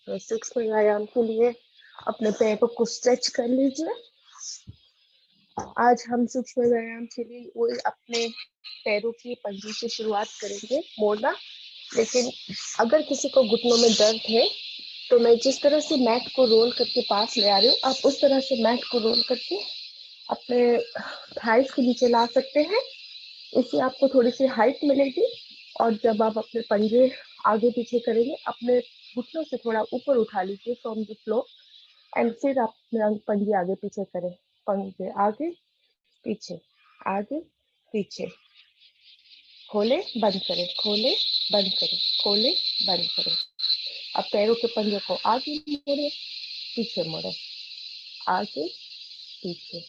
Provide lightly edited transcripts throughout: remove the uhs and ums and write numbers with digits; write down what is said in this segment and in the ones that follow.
सूक्ष्म व्यायाम के लिए अपने पैरों को स्ट्रेच कर लीजिए। आज हम सूक्ष्म व्यायाम के लिए वो अपने पैरों की पंजे से शुरुआत करेंगे मोड़ना। लेकिन अगर किसी को घुटनों में दर्द है तो मैं जिस तरह से मैट को रोल करके पास ले आ रही हूँ, आप उस तरह से मैट को रोल करके अपने थाइस के नीचे ला सकते हैं। इससे आपको थोड़ी सी हाइट मिलेगी। और जब आप अपने पंजे आगे पीछे करेंगे, अपने घुटनों से थोड़ा ऊपर उठा लीजिए फ्रॉम द फ्लोर एंड फिर आप अपने पंजे आगे पीछे करें। पंजे आगे पीछे, आगे पीछे, खोले बंद करें, खोले बंद करें, खोले बंद करें। अब पैरों के पंजे को आगे मोड़े, पीछे मोड़े, आगे पीछे।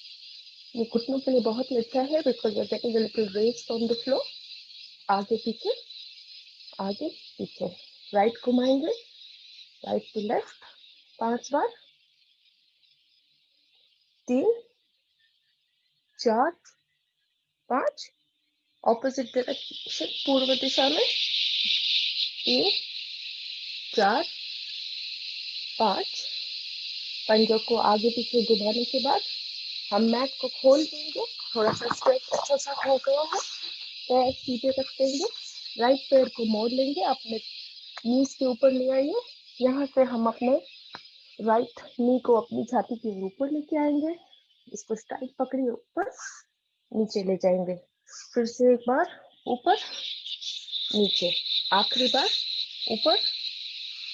ये घुटनों के लिए बहुत ही अच्छा है because you're getting a little raise from the floor. आगे पीछे, आगे पीछे। राइट घुमाएंगे, राइट टू लेफ्ट 5 बार, 3 4 5। ऑपोजिट डायरेक्शन पूर्व दिशा में 3 4 5। पंजों को आगे पीछे घुमाने के बाद हम मैट को खोल देंगे। थोड़ा सा स्ट्रेच अच्छा सा हो गया है, पैर सीधे रख देंगे, राइट पैर को मोड़ लेंगे, अपने नीज के ऊपर ले आइए। यहाँ से हम अपने राइट नी को अपनी छाती के ऊपर लेके आएंगे, इसको टाइट पकड़िए, ऊपर नीचे ले जाएंगे। फिर से एक बार ऊपर नीचे, आखिरी बार ऊपर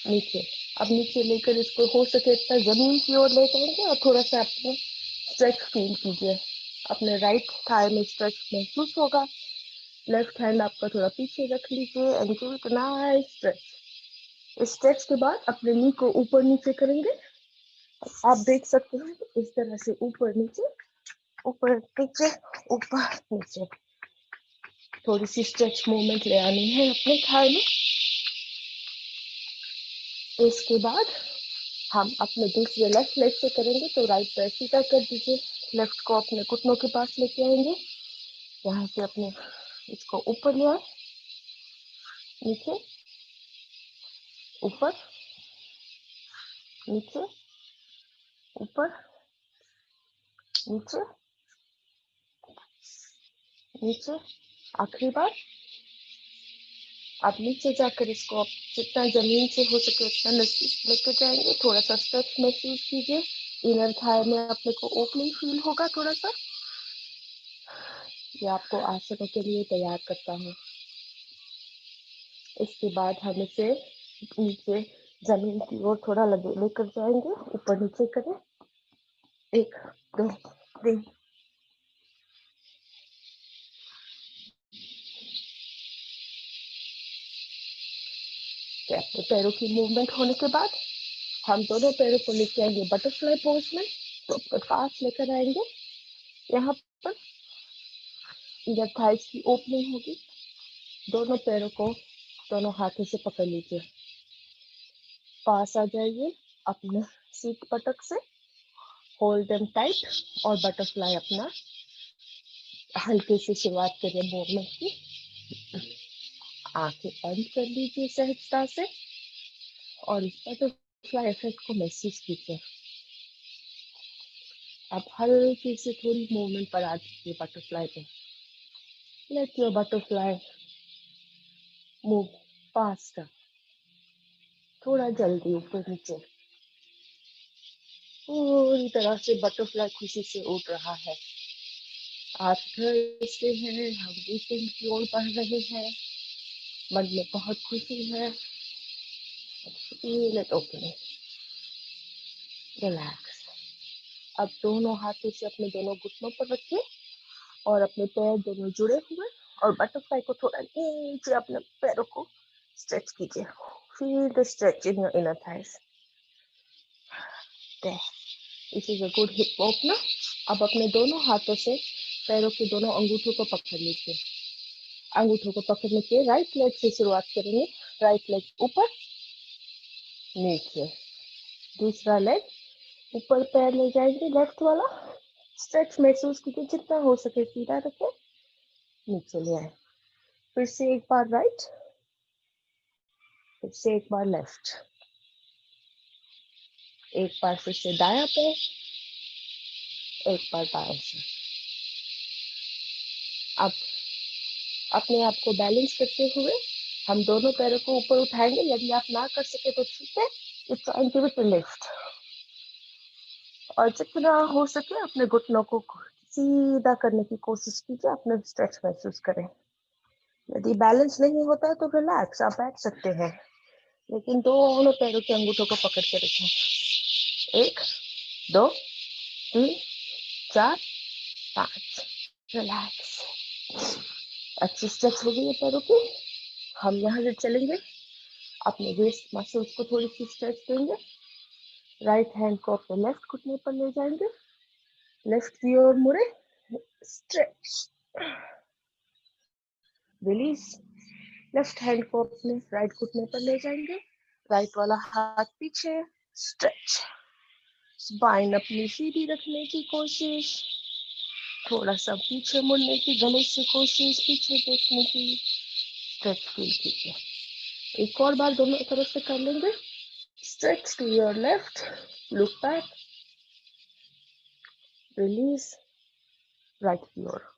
नीचे। अब नीचे लेकर इसको हो सके इतना जमीन की ओर ले जाएंगे और थोड़ा सा अपने स्ट्रेच फील कीजिए। अपने राइट थाई में स्ट्रेच महसूस होगा। लेफ्ट हैंड आपका थोड़ा पीछे रख लीजिए and give it nice stretch. इस स्ट्रेच के बाद अपने नी को ऊपर नीचे करेंगे। आप देख सकते हैं इस तरह से ऊपर नीचे, ऊपर नीचे, ऊपर नीचे। थोड़ी सी स्ट्रेच मूवमेंट ले आनी है अपने थाई में। इसके बाद हम अपने दूसरे लेफ्ट लेग से करेंगे, तो राइट पैर सीधा कर दीजिए, लेफ्ट को अपने घुटनों के पास लेके आएंगे। यहाँ से अपने इसको ऊपर ले आए, नीचे, ऊपर नीचे, ऊपर नीचे, नीचे। आखिरी बार आप नीचे जाकर इसको आप जितना जमीन से हो सके उतना नजदीक लेकर जाएंगे। थोड़ा सा स्ट्रेच महसूस कीजिए, इनर थाई में अपने को ओपनिंग फील होगा थोड़ा सा। ये आपको आसनों के लिए तैयार करता है। इसके बाद हम इसे नीचे जमीन की ओर थोड़ा लगे लेकर जाएंगे, ऊपर नीचे करें। 1 2 3। अपने पैरों की मूवमेंट होने के बाद हम दोनों पैरों को लेके आएंगे बटरफ्लाई पोज में, तो अपने पास लेकर आएंगे। यहाँ पर इधर थाइस की ओपनिंग होगी। दोनों पैरों को दोनों हाथों से पकड़ लीजिए, पास आ जाइए अपने सीट पटक से, होल्ड देम टाइट और बटरफ्लाई अपना हल्के से शुरुआत करिए मूवमेंट की। आंखें बंद कर लीजिए सहजता से और इस बटरफ्लाई इफेक्ट को महसूस कीजिए। अब हल्की से थोड़ी मूवमेंट पर आ दीजिए बटरफ्लाई पे। Let your butterfly move faster, थोड़ा जल्दी ऊपर नीचे। पूरी तरह से बटरफ्लाई खुशी से उड़ रहा है। आप घर से हैं, हम वीकेंड की ओर बढ़ रहे हैं, मन में बहुत खुशी है। Feel it opening, relax. अब दोनों हाथों से अपने दोनों घुटनों पर रखिए और अपने पैर दोनों जुड़े हुए और बटरफ्लाई को थोड़ा नीचे अपने पैरों को स्ट्रेच कीजिए। Feel the stretch in your inner thighs. This is a good hip opener. अब अपने दोनों हाथों से पैरों के दोनों अंगूठों को पकड़ लीजिए। अंगूठों को पकड़ने के राइट लेग से शुरुआत करेंगे। राइट लेग ऊपर नीचे, दूसरा लेग ऊपर पैर ले जाएंगे, लेफ्ट वाला स्ट्रेच महसूस कीजिए, जितना हो सके सीधा रखें, नीचे ले आए। फिर से एक बार राइट, फिर से एक बार लेफ्ट, एक बार फिर से दायां पैर, एक बार बाएं से। अब अपने आप को बैलेंस करते हुए हम दोनों पैरों को ऊपर उठाएंगे। यदि आप ना कर सके तो ठीक है, you can give it a lift. और जितना हो सके अपने घुटनों को सीधा करने की कोशिश कीजिए, अपने स्ट्रेच महसूस करें। यदि बैलेंस नहीं होता है तो रिलैक्स, आप बैठ सकते हैं, लेकिन दोनों पैरों के अंगूठों को पकड़ के रखें। 1 2 3 4 5। रिलैक्स। अच्छी स्ट्रेच हो गई है पैरों की। हम यहाँ से चलेंगे, अपने वेस्ट मसल्स को थोड़ी सी स्ट्रेच देंगे। राइट हैंड को अपने लेफ्ट घुटने पर ले जाएंगे, लेफ्ट की ओर मुड़े, स्ट्रेच, रिलीज। लेफ्ट हैंड को अपने राइट घुटने पर ले जाएंगे, राइट वाला हाथ पीछे, स्ट्रेच। स्पाइन अपनी सीधी रखने की कोशिश, थोड़ा सा पीछे मुड़ने की, गले से कोशिश, पीछे देखने की, स्ट्रेच फील कीजिए। एक और बार दोनों तरफ से कर लेंगे। Stretch to your left, look back, release, right की ओर,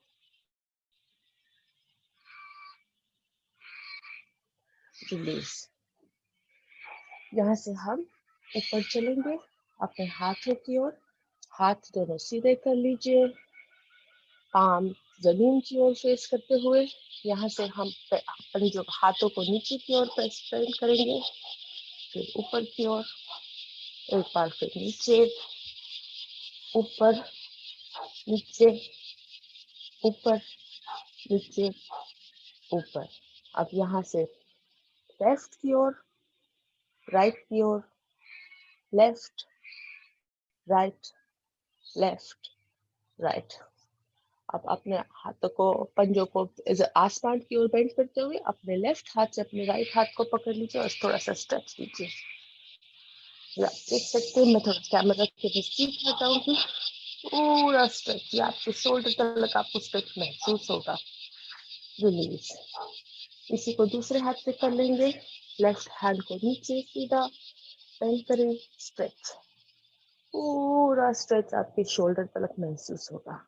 रिलीज। यहाँ से हम ऊपर चलेंगे अपने हाथों की ओर। हाथ दोनों सीधे कर लीजिए, पाम जमीन की ओर फेस करते हुए। यहाँ से हम अपने जो हाथों को नीचे की ओर प्रेस करेंगे, फिर ऊपर की ओर, एक बार फिर नीचे, ऊपर, नीचे, ऊपर, नीचे, ऊपर। अब यहाँ से लेफ्ट की ओर, राइट की ओर, लेफ्ट, राइट, लेफ्ट, राइट। अब अपने हाथों को, पंजों को आसमान की ओर बेंड करते हुए अपने लेफ्ट हाथ से अपने राइट हाथ को पकड़ लीजिए और थोड़ा सा स्ट्रेच कीजिए। या देख सकते हैं, मैं थोड़ा कैमरा के नजदीक लगाऊंगी। पूरा स्ट्रेच, या आपके शोल्डर तक आपको स्ट्रेच महसूस होगा। रिलीज। इसी को दूसरे हाथ से कर लेंगे। लेफ्ट हैंड को नीचे सीधा बेंड करें, स्ट्रेच। पूरा स्ट्रेच आपके शोल्डर तक महसूस होगा।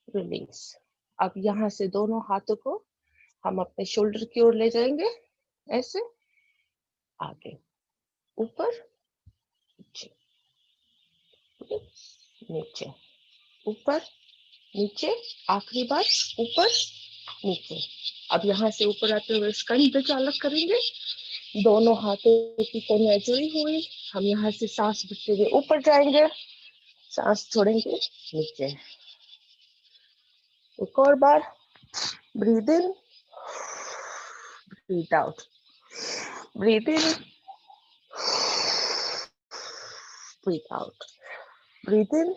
रिलीज। अब यहाँ से दोनों हाथों को हम अपने शोल्डर की ओर ले जाएंगे, ऐसे आगे, ऊपर, नीचे, नीचे, ऊपर, नीचे, आखिरी बार ऊपर, नीचे। अब यहाँ से ऊपर आते हुए स्कंध चालक करेंगे। दोनों हाथों की कोनियां जुड़ी हुई, हम यहाँ से सांस भरते हुए ऊपर जाएंगे, सांस छोड़ेंगे नीचे। एक और बार, breathe in, breathe out, breathe in, breathe out, breathe in,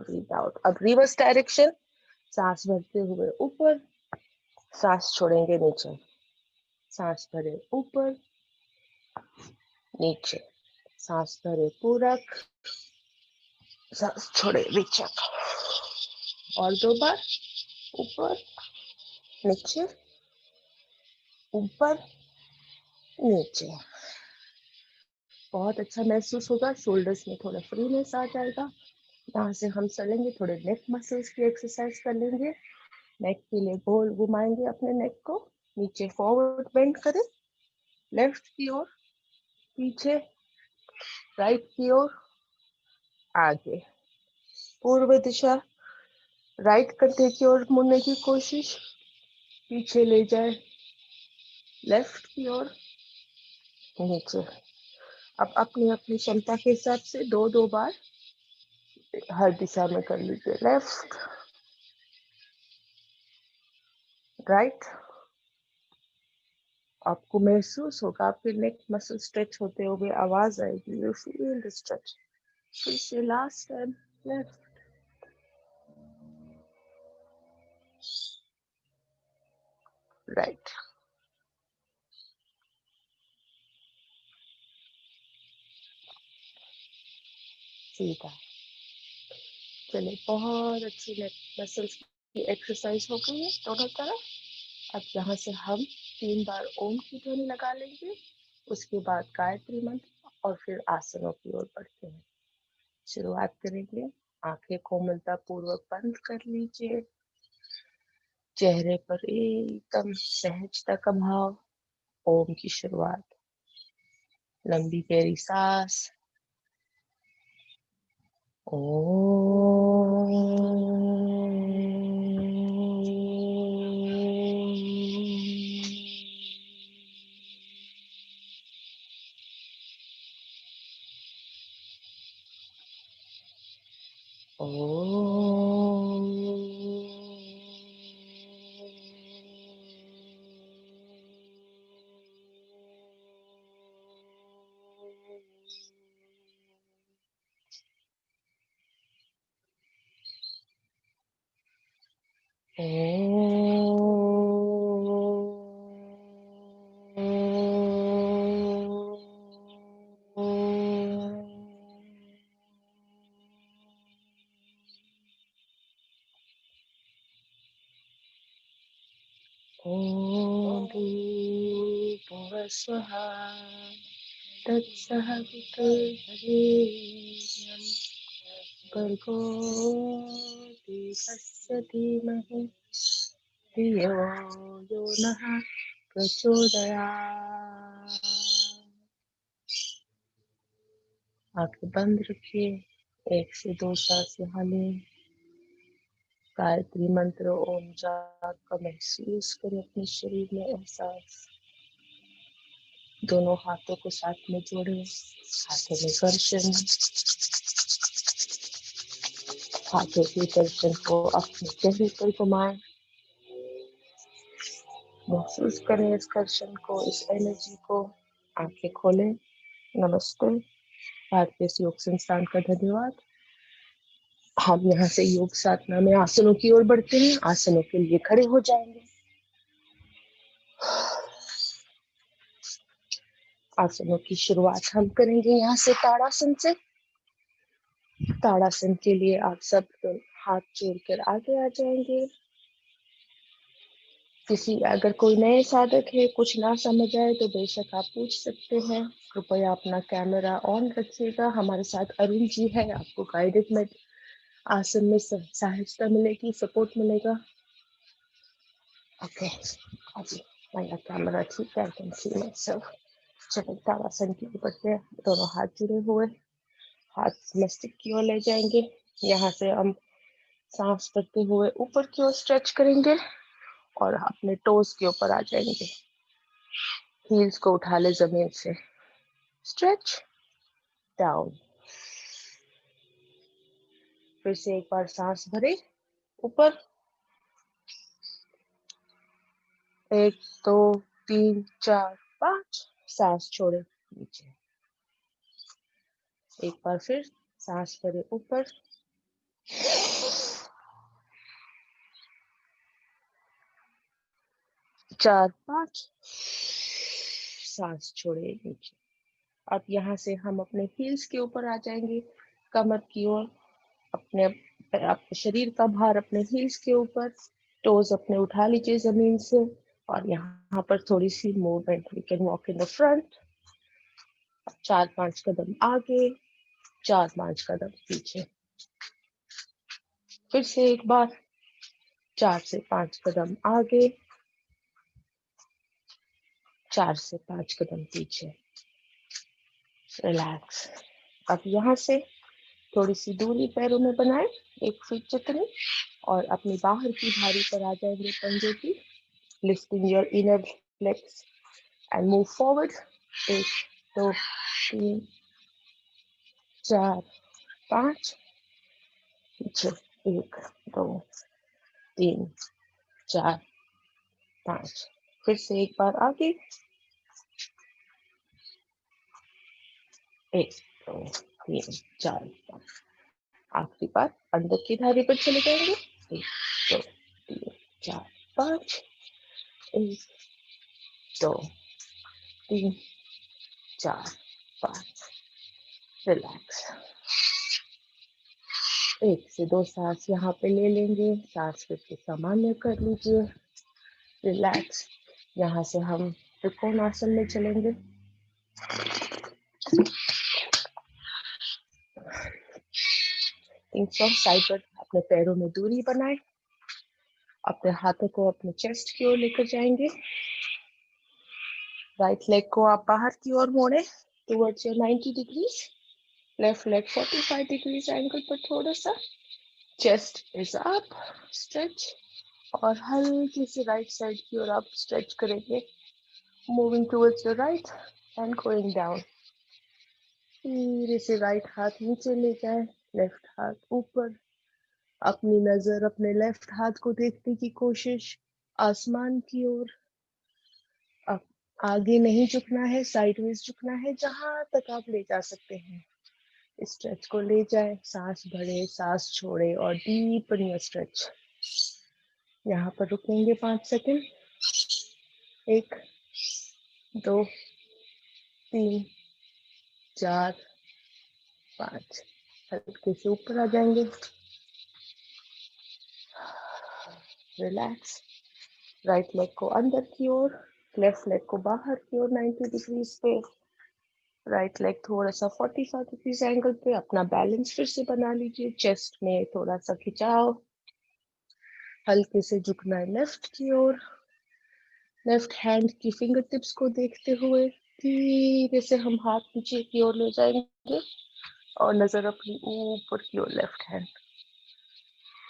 breathe out. अब रिवर्स डायरेक्शन, सांस भरते हुए ऊपर, सांस छोड़ेंगे नीचे, सांस भरे ऊपर, नीचे, सांस भरे पूरक, सांस छोड़े विचक। और 2 बार, ऊपर, नीचे, ऊपर, नीचे। बहुत अच्छा महसूस होगा, शोल्डर्स में थोड़ा फ्रीनेस आ जाएगा। यहाँ से हम चलेंगे, थोड़े नेक मसल्स की एक्सरसाइज कर लेंगे। नेक के लिए गोल घुमाएंगे अपने नेक को, नीचे फॉरवर्ड बेंड करें, लेफ्ट की ओर, पीछे, राइट की ओर, आगे, पूर्व दिशा, राइट कंधे की ओर मुड़ने की कोशिश, पीछे ले जाए, लेफ्ट की ओर, नीचे। अब अपनी अपनी क्षमता के हिसाब से 2-2 बार हर दिशा में कर लीजिए। Left, right. आपको महसूस होगा, आपके नेक मसल स्ट्रेच होते हुए आवाज आएगी, यू फील द स्ट्रेच। फिर से लास्ट टाइम, लेफ्ट, राइट, सीधा। चलिए, बहुत अच्छी नेक मसल्स की एक्सरसाइज हो गई है दोनों तरफ। अब यहाँ से हम 3 बार ओम की ध्वनि लगा लेंगे, उसके बाद गायत्री मंत्र और फिर आसनों की ओर बढ़ते हैं। शुरुआत करेंगे। आंखें कोमलता पूर्वक बंद कर लीजिए। चेहरे पर एकदम सहजता का भाव। ओम की शुरुआत। लंबी गहरी सांस। ॐ भूर्भुवः स्वः तत्सवितुर्वरेण्यं भर्गो देवस्य धीमहि धियो यो नः प्रचोदयात्। आंखें बंद रखिए। 1 से 2 सांस यहाँ लें। गायत्री मंत्र ओम जाप का महसूस करें अपने शरीर में एहसास। दोनों हाथों को साथ में जोड़े। हाथों में घर्षण। हाथों के घर्षण को अपने चेहरे पर घुमाएं। महसूस करें इस घर्षण को, इस एनर्जी को। आंखें खोलें। नमस्ते। भारतीय योग संस्थान का धन्यवाद। हम यहाँ से योग साधना में आसनों की ओर बढ़ते हैं। आसनों के लिए खड़े हो जाएंगे। आसनों की शुरुआत हम करेंगे यहाँ से ताड़ासन से। ताड़ासन के लिए आप सब हाथ जोड़कर आगे आ जाएंगे। अगर कोई नए साधक है, कुछ ना समझ आए तो बेशक आप पूछ सकते हैं। कृपया अपना कैमरा ऑन रखिएगा। हमारे साथ अरुण जी है। आपको गाइडेड में आसन में सहायता मिलेगी, सपोर्ट मिलेगा। ओके, अभी मेरा कैमरा ठीक है। I can see myself. चलो ताड़ासन की ऊपर से दोनों हाथ जुड़े हुए, हाथ मस्तिष्क की ओर ले जाएंगे। यहाँ से हम सांस भरते हुए ऊपर की ओर स्ट्रेच करेंगे और अपने टोज के ऊपर आ जाएंगे। हील्स को उठा ले जमीन से। Stretch down. फिर से एक बार सांस भरे ऊपर। 1 2 3 4 5। सांस छोड़े नीचे। एक बार फिर सांस भरे ऊपर। 4 5। सांस छोड़े नीचे। अब यहाँ से हम अपने हील्स के ऊपर आ जाएंगे, कमर की ओर। अपने शरीर का भार अपने हील्स के ऊपर। टोज अपने उठा लीजिए जमीन से और यहाँ पर थोड़ी सी movement. We can walk in the front. 4 5 कदम आगे, 4 5 कदम पीछे। फिर से एक बार 4 से 5 कदम आगे, 4 से 5 कदम पीछे। रिलैक्स। अब यहाँ से थोड़ी सी दूरी पैरों में बनाए, 1 फीट जितनी, और अपनी बाहर की धारी पर आ जाएंगे पंजे की। Lifting your inner legs and move forward. 1 2 3 4 5। पीछे 1 2 3 4 5। फिर से एक बार आगे, 1 2 3 4 5। आखिरी बार अंदर की धारी पर चले जाएंगे। 1 2 3 4 5। 1 2 3 4 5। रिलैक्स। 1 से 2 सांस यहाँ पे ले लेंगे। सांस फिर से सामान्य कर लीजिए। रिलैक्स। यहाँ से हम त्रिकोणासन में चलेंगे। साइड पर अपने पैरों में दूरी बनाए, अपने हाथों को अपने चेस्ट की ओर लेकर जाएंगे। राइट लेग को आप बाहर की ओर मोड़े towards your 90 degrees, left leg 45 degrees angle पर थोड़ा सा, चेस्ट इज अप, स्ट्रेच, और हल्के से राइट साइड की ओर आप स्ट्रेच करेंगे, moving towards your right and going down. धीरे से राइट हाथ नीचे ले जाए, लेफ्ट हाथ ऊपर, अपनी नजर अपने लेफ्ट हाथ को देखने की कोशिश, आसमान की ओर। अब आगे नहीं झुकना है, साइडवेज झुकना है, जहां तक आप ले जा सकते हैं। स्ट्रेच को ले जाए, सांस भरे, सांस छोड़े और डीपन योर स्ट्रेच। यहाँ पर रुकेंगे 5 सेकंड। 1 2 3 4 5। हल्के से ऊपर आ जाएंगे, रिलैक्स। राइट लेग को अंदर की ओर, लेफ्ट लेग को बाहर की ओर 90 डिग्रीज पे, राइट लेग थोड़ा सा 45 डिग्रीज एंगल पे। अपना बैलेंस फिर से बना लीजिए, चेस्ट में थोड़ा सा खिंचाव, हल्के से झुकना है लेफ्ट की ओर। लेफ्ट हैंड की फिंगर टिप्स को देखते हुए धीरे से हम हाथ पीछे की ओर ले जाएंगे और नजर अपनी ऊपर की ओर, लेफ्ट हैंड।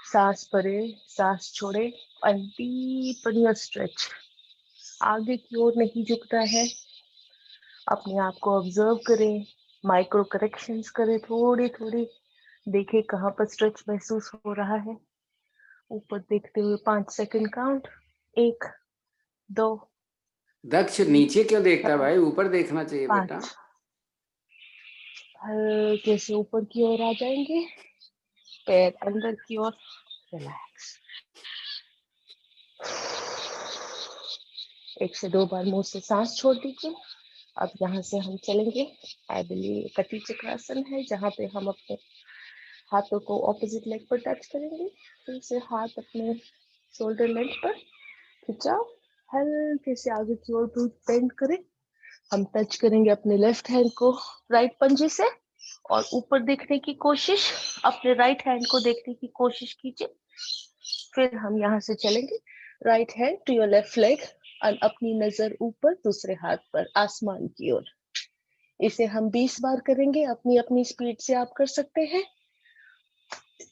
सांस भरे, सांस छोड़े एंड डीपन योर स्ट्रेच। आगे की ओर नहीं झुकना है, अपने आप को ऑब्जर्व करें, माइक्रो करेक्शंस करें, थोड़ी थोड़ी देखें कहाँ पर स्ट्रेच महसूस हो रहा है। ऊपर देखते हुए 5 सेकंड काउंट। 1 2 दक्ष 3 नीचे क्यों देखता है 4 भाई, ऊपर देखना चाहिए बेटा। 5। हल्के से ऊपर की ओर आ जाएंगे, पैर अंदर की ओर, रिलैक्स। 1 से 2 बार मुंह से सांस छोड़ दीजिए। अब यहाँ से हम चलेंगे, आई बिलीव कटी चक्रासन है, जहाँ पे हम अपने हाथों को ऑपोजिट लेग पर टच करेंगे। फिर से हाथ अपने शोल्डर लेंथ पर खिंचाओ, हल्के से आगे की ओर बेंड करें। हम टच करेंगे अपने लेफ्ट हैंड को राइट पंजे से और ऊपर देखने की कोशिश, अपने राइट हैंड को देखने की कोशिश कीजिए। फिर हम यहाँ से चलेंगे, right hand to your left leg और अपनी नजर ऊपर दूसरे हाथ पर आसमान की ओर। इसे हम 20 बार करेंगे, अपनी अपनी स्पीड से आप कर सकते हैं।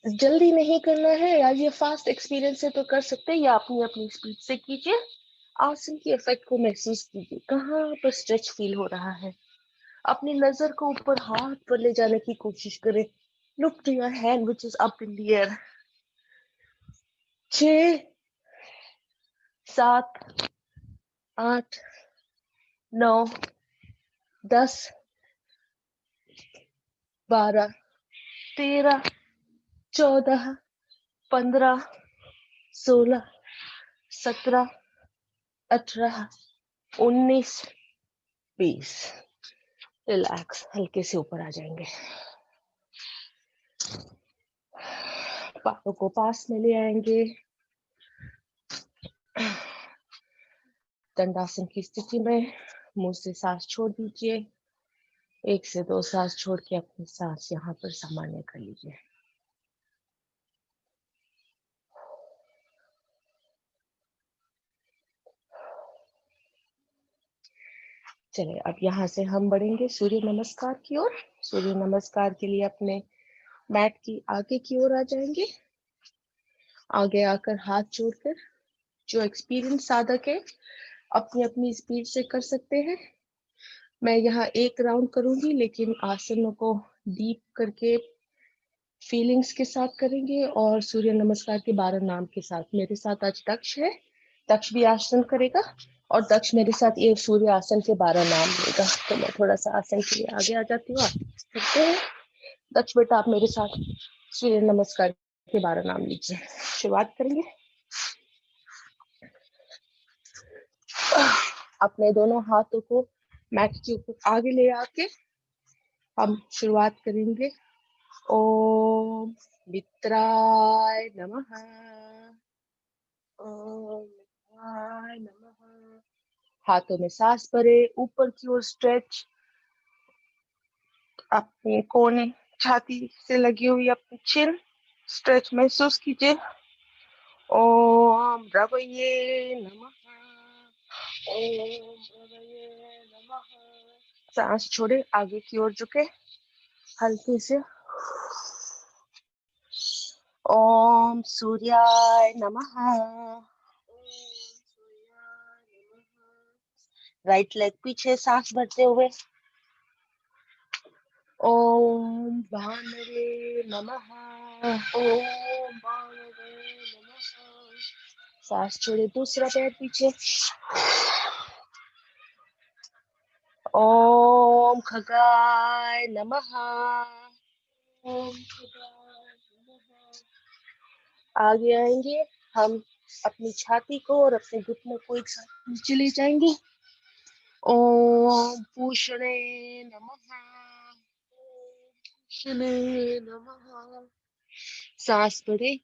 जल्दी नहीं करना है, या ये फास्ट एक्सपीरियंस है तो कर सकते हैं, या अपनी अपनी स्पीड से कीजिए। आसन की इफेक्ट को महसूस कीजिए, कहाँ पर स्ट्रेच फील हो रहा है। अपनी नजर को ऊपर हाथ पर ले जाने की कोशिश करें। Look to your hand which is up in the air. 6 7 8 9 10 12 13 14 15 16 17 18 19 20। Relax, हल्के से ऊपर आ जाएंगे, पापों को पास में ले आएंगे। दंडासन की स्थिति में मुंह से सांस छोड़ दीजिए। 1 से 2 सांस छोड़ के अपनी सांस यहाँ पर सामान्य कर लीजिए। चलिए अब यहाँ से हम बढ़ेंगे सूर्य नमस्कार की ओर। सूर्य नमस्कार के लिए अपने मैट की आगे की ओर आ जाएंगे। आगे आकर हाथ जोड़कर, जो एक्सपीरियंस साधक है अपनी अपनी स्पीड से कर सकते हैं। मैं यहाँ 1 राउंड करूंगी, लेकिन आसनों को डीप करके फीलिंग्स के साथ करेंगे और सूर्य नमस्कार के 12 नाम के साथ। मेरे साथ आज दक्ष है, दक्ष भी आसन करेगा और दक्ष मेरे साथ ये सूर्य आसन के 12 नाम लेगा। तो मैं थोड़ा सा आसन के लिए आगे आ जाती हूँ, आप करते हैं। दक्ष बेटा आप मेरे साथ सूर्य नमस्कार के 12 नाम लीजिए। शुरुआत करेंगे। अपने दोनों हाथों को मैट के ऊपर आगे ले आके हम शुरुआत करेंगे। ओम मित्राय नमः, ओम मित्राय नमः। हाथों में सांस भरे, ऊपर की ओर स्ट्रेच, अपने कोने छाती से लगी हुई अपनी चिन स्ट्रेच महसूस कीजिए। ओम रवये नमः। ओम रवये नमः। सांस छोड़े, आगे की ओर झुके हल्के से। ओम सूर्याय नमः। राइट लेग पीछे, सांस भरते हुए। ओम भानवे नमः। ओम भानवे नमः। सांस छोड़े, दूसरा पैर पीछे। ओम खगाय नमः। ओम खगाय नमः। आगे आएंगे हम, अपनी छाती को और अपने घुटनों को एक साथ नीचे ले जाएंगे। ओम पूषणे नमः। पूषणे नमः। सांस भरे,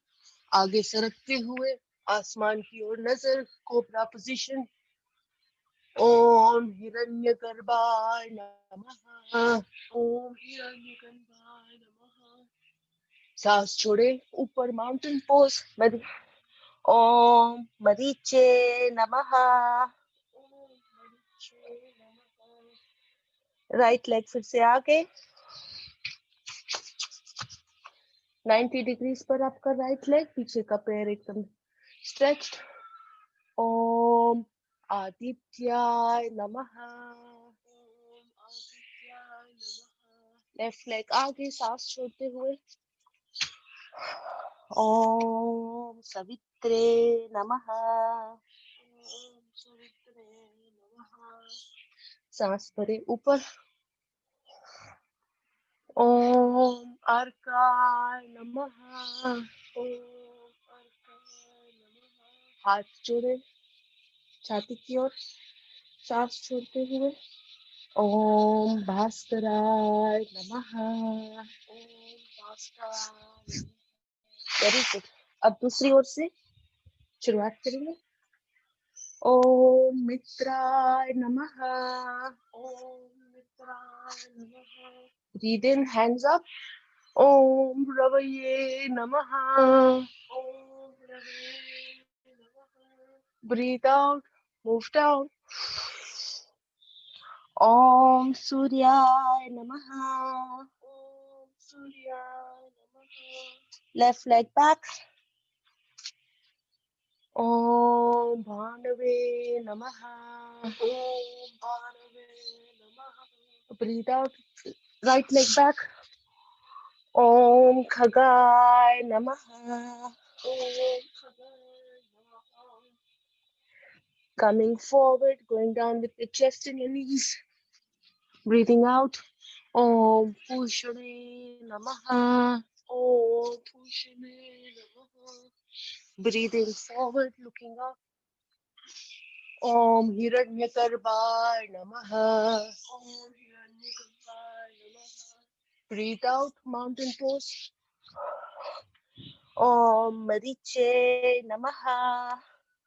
आगे सरकते हुए आसमान की ओर नजर, कोबरा पोजीशन। ओम हिरण्यगर्भाय नमः। ओम हिरण्यगर्भाय नमः। सांस छोड़े, ऊपर माउंटेन पोज। ओम मरीचे नमः। राइट लेग फिर से आगे 90 डिग्रीज पर आपका राइट लेग, पीछे का पैर एकदम स्ट्रेच्ड। ओम आदित्याय नमः। लेफ्ट लेग आगे, सांस छोड़ते हुए। ओम सवित्रे नमः। सांस भरे ऊपर। ओम अर्काय नमः। ओम अर्काय नमः। हाथ जोड़े छाती की ओर, सांस छोड़ते हुए। ओम भास्कराय नमः। ओम भास्कराय। Very good. अब दूसरी ओर से शुरुआत करेंगे। ओम मित्राय नमः। ओम मित्राय नमः। Breathe in, hands up. Om Ravaye Namaha. Om Ravaye Namaha. Breathe out, move down. Om Suryaya Namaha. Om Suryaya Namaha. Left leg back. Om Bhanave Namaha. Om Bhanave Namaha. Breathe out, right leg back. Om Khagay Namaha. Om Khagay Namaha. Coming forward, going down with the chest and your knees. Breathing out. Om Pushane Namaha. Om Pushane Namaha. Breathing forward, looking up. Om Hiranyagarbhaya Namaha. Om Hiranyagarbhaya Namaha. Breathe out, mountain pose. Om Mariche Namaha.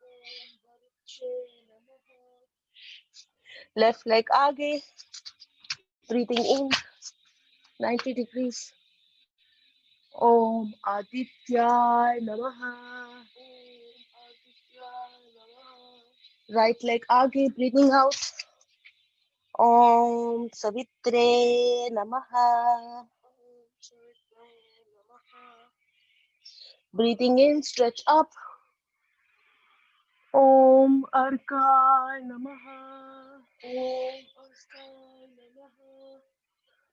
Om Mariche Namaha. Left leg aage. Breathing in 90 degrees. Om Adityaya Namaha. Om Adityaya Namaha. Right leg aage, breathing out. Om Savitre Namaha. Om Savitre Namaha. Breathing in, stretch up. Om Arkay Namaha. Om Arkay Namaha.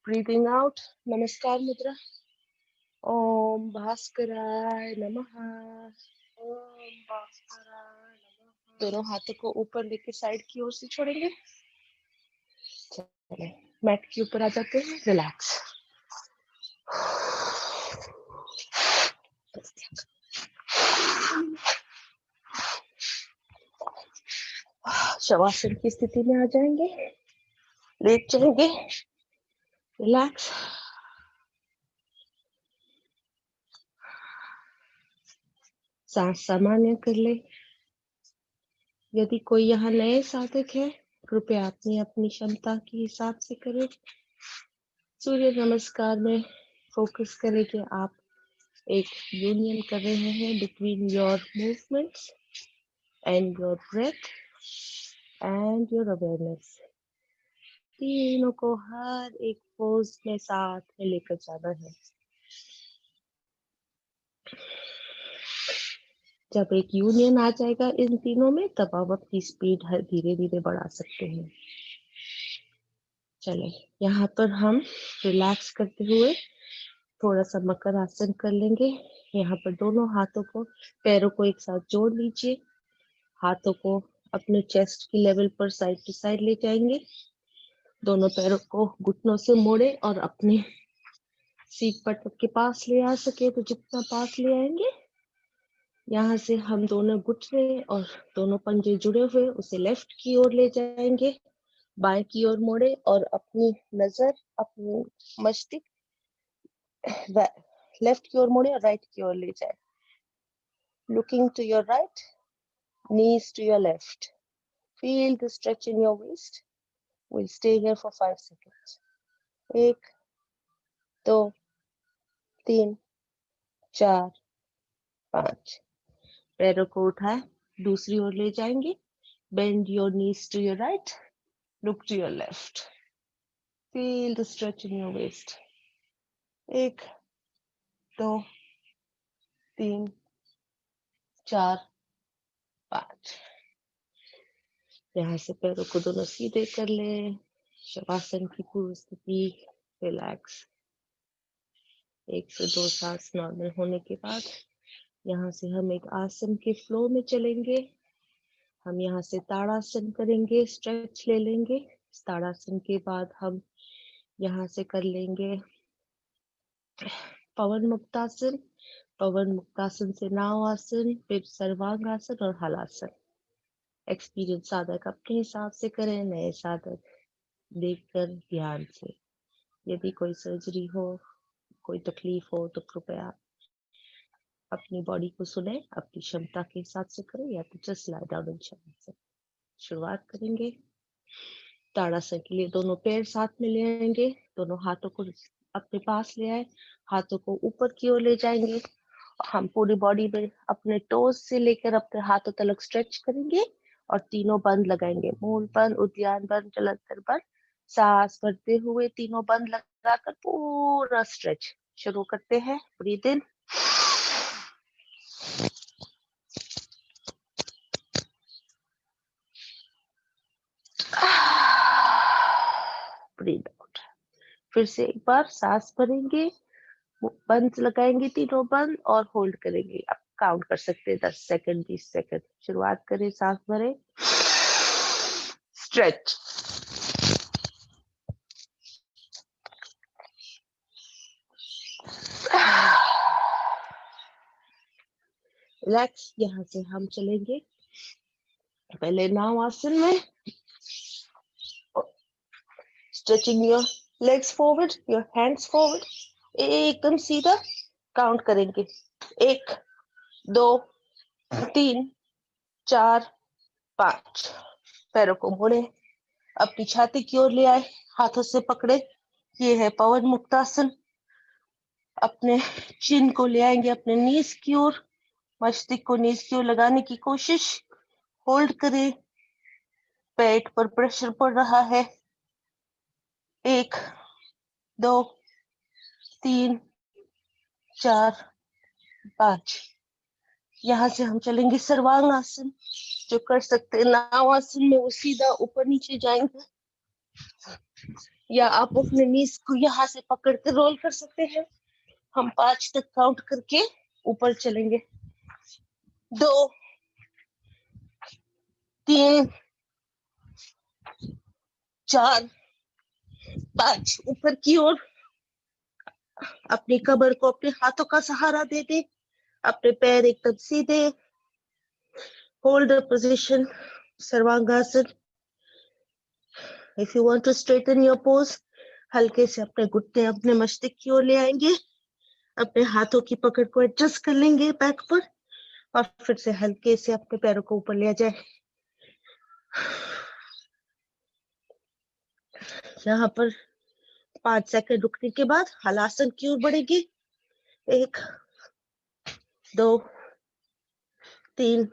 Breathing out, Namaskar Mudra. Om Bhaskaray Namaha. Om Bhaskaray Namaha. दोनों हाथों को ऊपर लेके side की ओर से छोड़ेंगे। चले, mat के ऊपर आ जाते हैं, रिलैक्स। शवासन की स्थिति में आ जाएंगे, लेट जाएंगे, रिलैक्स। सांस सामान्य कर ले। यदि कोई यहाँ नए साधक है, कृपया अपनी अपनी क्षमता के हिसाब से करें। सूर्य नमस्कार में फोकस करें कि आप एक यूनियन कर रहे हैं between your movements and your breath and your awareness. तीनों को हर एक पोज में साथ में लेकर जाना है। जब एक यूनियन आ जाएगा इन तीनों में, तब आप अपनी स्पीड हर धीरे धीरे बढ़ा सकते हैं। चले, यहाँ पर हम रिलैक्स करते हुए थोड़ा सा मकर आसन कर लेंगे। यहाँ पर दोनों हाथों को, पैरों को एक साथ जोड़ लीजिए। हाथों को अपने चेस्ट की लेवल पर साइड टू साइड ले जाएंगे। दोनों पैरों को घुटनों से मोड़े और अपने सीट पटक के पास ले आ सके तो जितना पास ले आएंगे। यहाँ से हम दोनों घुटने और दोनों पंजे जुड़े हुए उसे लेफ्ट की ओर ले जाएंगे। बाएं की ओर मोड़े और अपनी नजर अपनी मस्तिष्क लेफ्ट की ओर मोड़े और राइट की ओर ले जाए। Looking to your right, knees to your left. Feel the stretch in your waist. We'll stay here for 5 seconds. 1, 2, 3, 4, 5. पैरों को उठाए, दूसरी ओर ले जाएंगे। Bend your knees to your right. Look to your left. Feel the stretch in your waist. 1, 2, 3, 4, 5. यहाँ से पैरों को दोनों सीधे कर ले। शवासन की पूर्व स्थिति, रिलैक्स। 1 से 2 सांस नॉर्मल होने के बाद यहाँ से हम एक आसन के फ्लो में चलेंगे। हम यहाँ से ताड़ासन करेंगे, स्ट्रेच ले लेंगे। ताड़ासन के बाद हम यहाँ से कर लेंगे पवन मुक्तासन। पवन मुक्तासन से नाव आसन, फिर सर्वांग आसन और हलासन। एक्सपीरियंस साधक अपने हिसाब से करें, नए साधक देखकर ध्यान से। यदि कोई सर्जरी हो, कोई तकलीफ हो तो कृपया अपनी बॉडी को सुने, अपनी क्षमता के हिसाब से करें या तो जस्ट लाई डाउन इन से। शुरुआत करेंगे। ताड़ासन के लिए दोनों पैर साथ में ले आएंगे, दोनों हाथों को अपने पास ले आए, हाथों को ऊपर की ओर ले जाएंगे। हम पूरी बॉडी में अपने टोज से लेकर अपने हाथों तक स्ट्रेच करेंगे और तीनों बंद लगाएंगे। मूल बंद, उद्यान बंद, जलंधर बंद। सांस भरते हुए तीनों बंद लगाकर पूरा स्ट्रेच शुरू करते हैं। ब्रीथ इन, ब्रीथ आउट। फिर से एक बार सांस भरेंगे, बंद लगाएंगे तीनों बंद और होल्ड करेंगे। आप काउंट कर सकते हैं 10 सेकंड, 20 सेकंड। शुरुआत करें, सांस भरें, स्ट्रेच, रिलैक्स। यहाँ से हम चलेंगे पहले नाव आसन में। Stretching your legs forward, your hands forward, एकदम सीधा। काउंट करेंगे 1, 2, 3, 4, 5। पैरों को मोड़े, अपनी छाती की ओर ले आए, हाथों से पकड़े। ये है पवन मुक्तासन। अपने चिन को ले आएंगे अपने नीज की ओर, मस्तिष्क को नीज की ओर लगाने की कोशिश। होल्ड करें, पेट पर प्रेशर पड़ रहा है। 1, 2, 3, 4, 5। यहाँ से हम चलेंगे सर्वांग आसन। जो कर सकते हैं नाव आसन में वो सीधा ऊपर नीचे जाएंगे, या आप अपने नीज को यहाँ से पकड़ के रोल कर सकते हैं। हम 5 तक काउंट करके ऊपर चलेंगे। 2, 3, 4, 5। ऊपर की ओर अपनी कमर को अपने हाथों का सहारा दे दे, अपने पैर एकदम सीधे। Hold the position, sarvangasana. If you want to straighten your pose, हल्के से अपने घुटने अपने मस्तिष्क की ओर ले आएंगे, अपने हाथों की पकड़ को एडजस्ट कर लेंगे बैक पर, और फिर से हल्के से अपने पैरों को ऊपर ले जाए। यहाँ पर 5 सेकंड रुकने के बाद हलासन की ओर बढ़ेंगे। 1 2 3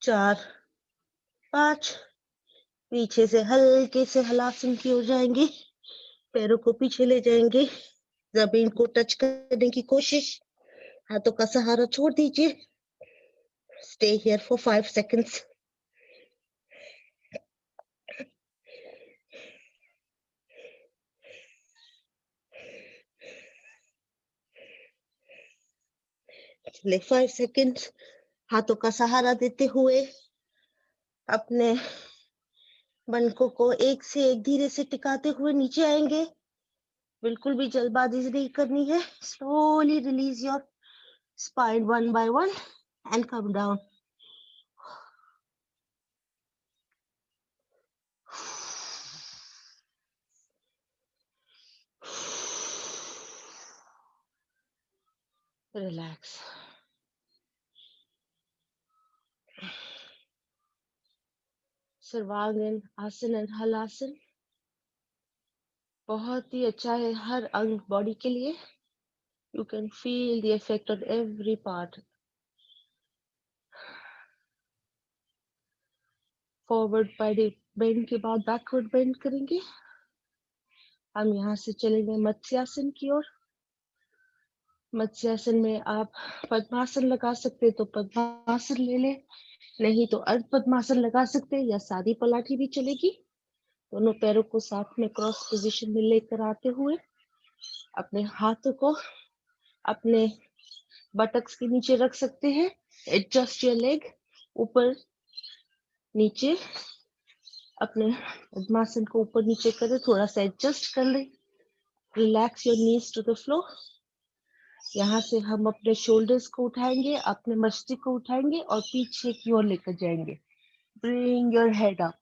4 5। पीछे से हल्के से हलासन की ओर जाएंगे, पैरों को पीछे ले जाएंगे, जमीन को टच करने की कोशिश, हाथों का सहारा छोड़ दीजिए। Stay here for 5 seconds. ले 5 सेकंड्स हाथों का सहारा देते हुए अपने बनकों को एक से एक धीरे से टिकाते हुए नीचे आएंगे। बिल्कुल भी जल्दबाजी नहीं करनी है। Slowly release your spine one by one and come down. Relax. सर्वांगीण आसन एंड हलासन बहुत ही अच्छा है हर अंग बॉडी के लिए। You can feel the effect on every part. Forward body bend के बाद बैकवर्ड बेंड करेंगे। हम यहाँ से चलेंगे मत्स्यासन की ओर। मत्स्यासन में आप पद्मासन लगा सकते तो पद्मासन ले लें, नहीं तो अर्ध पद्मासन लगा सकते या सादी पलाठी भी चलेगी। दोनों पैरों को साथ में क्रॉस पोजीशन में लेकर आते हुए अपने हाथों को अपने बटक्स के नीचे रख सकते हैं। एडजस्ट योर लेग, ऊपर नीचे अपने पद्मासन को ऊपर नीचे करें, थोड़ा सा एडजस्ट कर लें। Relax your knees to the floor. यहाँ से हम अपने शोल्डर्स को उठाएंगे, अपने मस्तिष्क को उठाएंगे और पीछे की ओर लेकर जाएंगे। Bring your head up.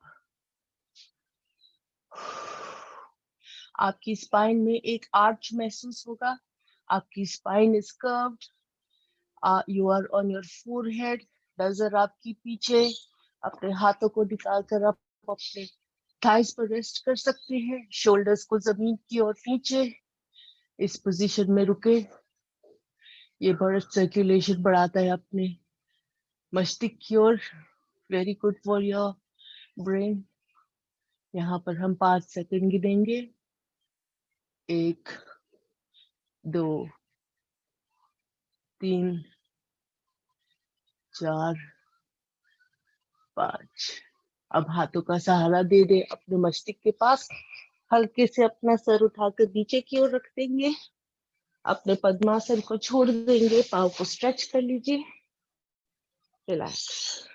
आपकी स्पाइन में एक आर्च महसूस होगा। आपकी spine is curved. You are on your forehead. नजर आपकी पीछे। अपने हाथों को निकालकर आप अपने थाइस पर रेस्ट कर सकते हैं। शोल्डर्स को जमीन की ओर नीचे इस पोजीशन में रुके। ये ब्लड सर्कुलेशन बढ़ाता है अपने मस्तिष्क की ओर। Very good for your brain. यहाँ पर हम 5 सेकंड गिनेंगे। 1 2 3 4 5। अब हाथों का सहारा दे दे अपने मस्तिष्क के पास। हल्के से अपना सर उठाकर नीचे की ओर रख देंगे। अपने पद्मासन को छोड़ देंगे। पाँव को स्ट्रेच कर लीजिए। रिलैक्स।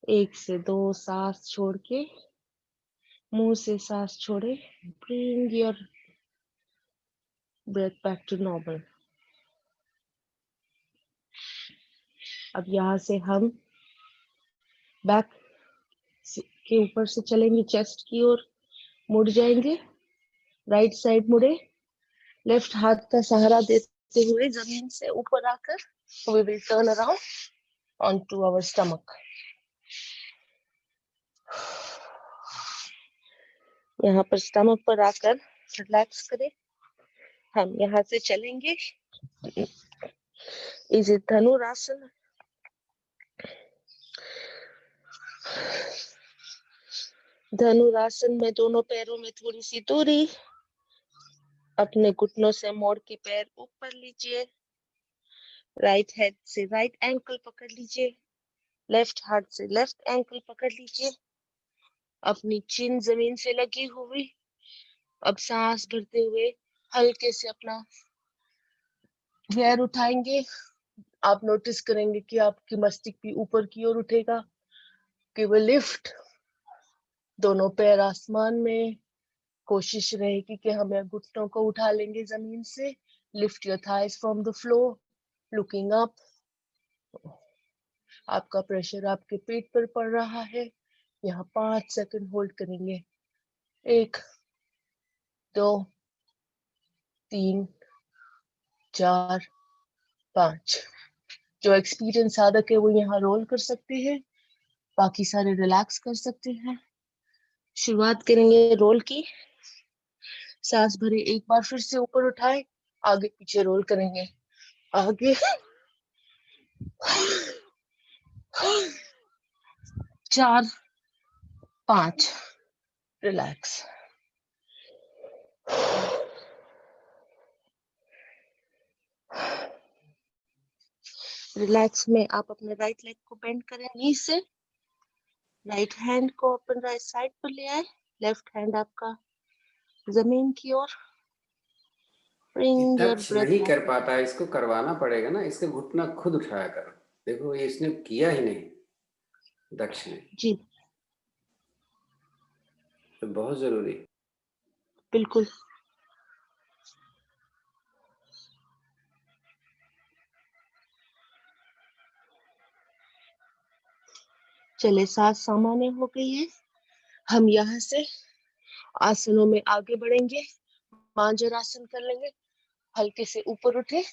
एक से 2 सांस छोड़ के मुंह से सांस छोड़े। Bring your breath back to normal. अब यहाँ से हम बैक के ऊपर से चलेंगे, चेस्ट की ओर मुड़ जाएंगे। राइट साइड मुड़े, लेफ्ट हाथ का सहारा देते हुए जमीन से ऊपर आकर we will turn around onto our stomach. यहाँ पर स्टमक पर आकर रिलैक्स करें। हम यहाँ से चलेंगे इस धनुरासन। धनुरासन में दोनों पैरों में थोड़ी सी दूरी, अपने घुटनों से मोड़ के पैर ऊपर लीजिए। राइट हैंड से राइट एंकल पकड़ लीजिए। लेफ्ट हाथ से लेफ्ट एंकल पकड़ लीजिए। अपनी चिन जमीन से लगी हुई। अब सांस भरते हुए हल्के से अपना पैर उठाएंगे। आप नोटिस करेंगे कि आपकी मस्तिष्क भी ऊपर की ओर उठेगा। केवल लिफ्ट, दोनों पैर आसमान में। कोशिश रहेगी कि हम घुटनों को उठा लेंगे जमीन से। Lift your thighs from the floor, looking up. आपका प्रेशर आपके पेट पर पड़ रहा है। यहाँ 5 सेकंड होल्ड करेंगे। 1 2 3 4 5। जो एक्सपीरियंस साधक है वो यहाँ रोल कर सकते हैं, बाकी सारे रिलैक्स कर सकते हैं। शुरुआत करेंगे रोल की। सांस भरे, एक बार फिर से ऊपर उठाए, आगे पीछे रोल करेंगे। आगे 4 5, रिलैक्स। रिलैक्स में आप अपने राइट लेग को बेंड करें नी से, राइट हैंड को अपन राइट साइड पर ले आए, लेफ्ट हैंड आपका जमीन की ओर। ब्रिंग योर दक्ष ब्रेथ नहीं कर बैक। पाता, इसको करवाना पड़ेगा ना, इसके घुटना खुद उठाया करो। देखो ये इसने किया ही नहीं, दक्ष ने। जी तो बहुत जरूरी। बिल्कुल। चले, सांस सामान्य हो गई है। हम यहाँ से आसनों में आगे बढ़ेंगे। मांजरासन कर लेंगे। हल्के से ऊपर उठे,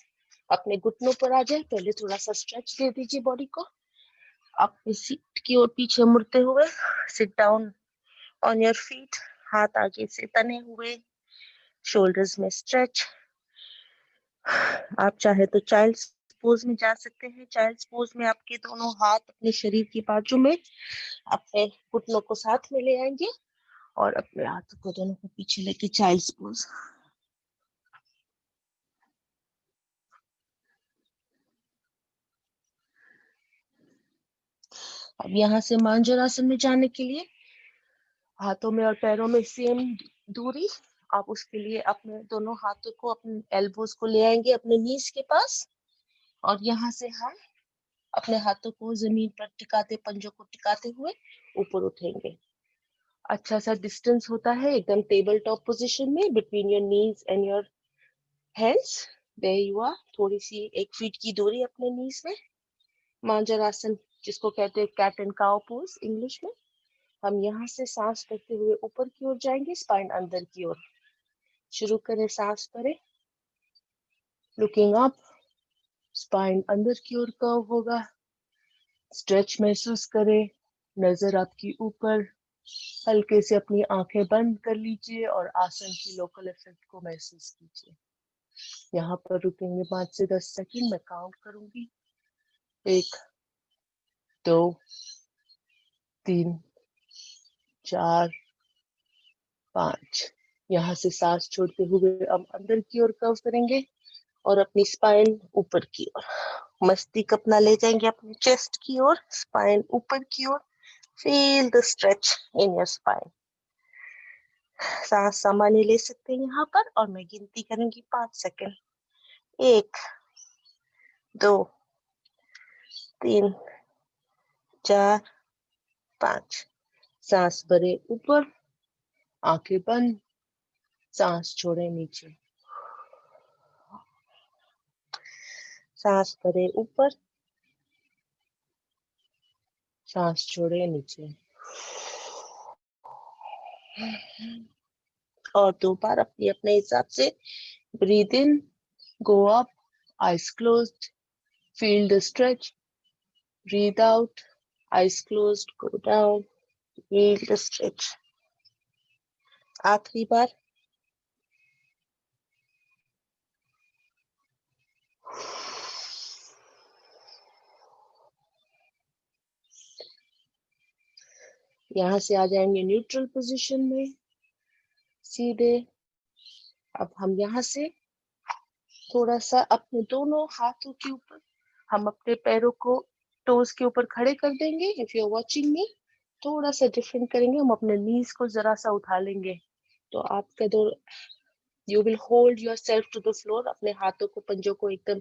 अपने घुटनों पर आ जाए। पहले थोड़ा सा स्ट्रेच दे दीजिए बॉडी को। अपनी सीट की ओर पीछे मुड़ते हुए sit down on your feet. हाथ आगे से तने हुए, शोल्डर्स में स्ट्रेच। आप चाहे तो चाइल्ड्स पोज में जा सकते हैं। चाइल्ड्स पोज में आपके दोनों हाथ अपने शरीर की बाजू में, अपने घुटनों को साथ में ले आएंगे और अपने हाथों को दोनों को पीछे लेके चाइल्ड्स पोज। अब यहाँ से मांजरासन में जाने के लिए हाथों में और पैरों में सेम दूरी। आप उसके लिए अपने दोनों हाथों को, अपने एल्बोज को ले आएंगे अपने नीज के पास, और यहाँ से हम अपने हाथों को जमीन पर टिकाते, पंजों को टिकाते हुए ऊपर उठेंगे। अच्छा सा डिस्टेंस होता है एकदम टेबल टॉप पोजीशन में, between your knees and your hands. There you are. थोड़ी सी 1 फीट की दूरी अपने नीज में। मांजरासन, जिसको कहते हैं cat and cow pose English में। हम यहाँ से सांस करते हुए ऊपर की ओर जाएंगे, स्पाइन अंदर की ओर। शुरू करें, सांस भरें, लुकिंग अप, स्पाइन अंदर की ओर कर्व होगा। स्ट्रेच महसूस करें, नजर आपकी ऊपर। हल्के से अपनी आंखें बंद कर लीजिए और आसन की लोकल इफेक्ट को महसूस कीजिए। यहाँ पर रुकेंगे 5 से 10 सेकंड। मैं काउंट करूंगी। 1 2 3 4 5। यहाँ से सांस छोड़ते हुए अब अंदर की ओर कर्व करेंगे और अपनी स्पाइन ऊपर की ओर। मस्तिष्क अपना ले जाएंगे अपनी चेस्ट की ओर, स्पाइन ऊपर की ओर। Feel the stretch in your spine. सांस सामान्य ले सकते हैं यहाँ पर, और मैं गिनती करूंगी 5 सेकंड। 1 2 3 4 5। सांस भरे ऊपर, आंखें बंद, सांस छोड़े नीचे। सांस भरे ऊपर, सांस छोड़े नीचे। और 2 बार अपने अपने हिसाब से breathe in, go up, eyes closed, feel the stretch. Breathe out, eyes closed, go down, feel the stretch. आखिरी बार। यहाँ से आ जाएंगे न्यूट्रल पोजीशन में सीधे। अब हम यहाँ से थोड़ा सा अपने दोनों हाथों के ऊपर, हम अपने पैरों को टोज के ऊपर खड़े कर देंगे। If you are watching me, थोड़ा सा डिफरेंट करेंगे। हम अपने नीज को जरा सा उठा लेंगे। तो आपका दो, you will hold yourself to the floor. अपने हाथों को, पंजों को एकदम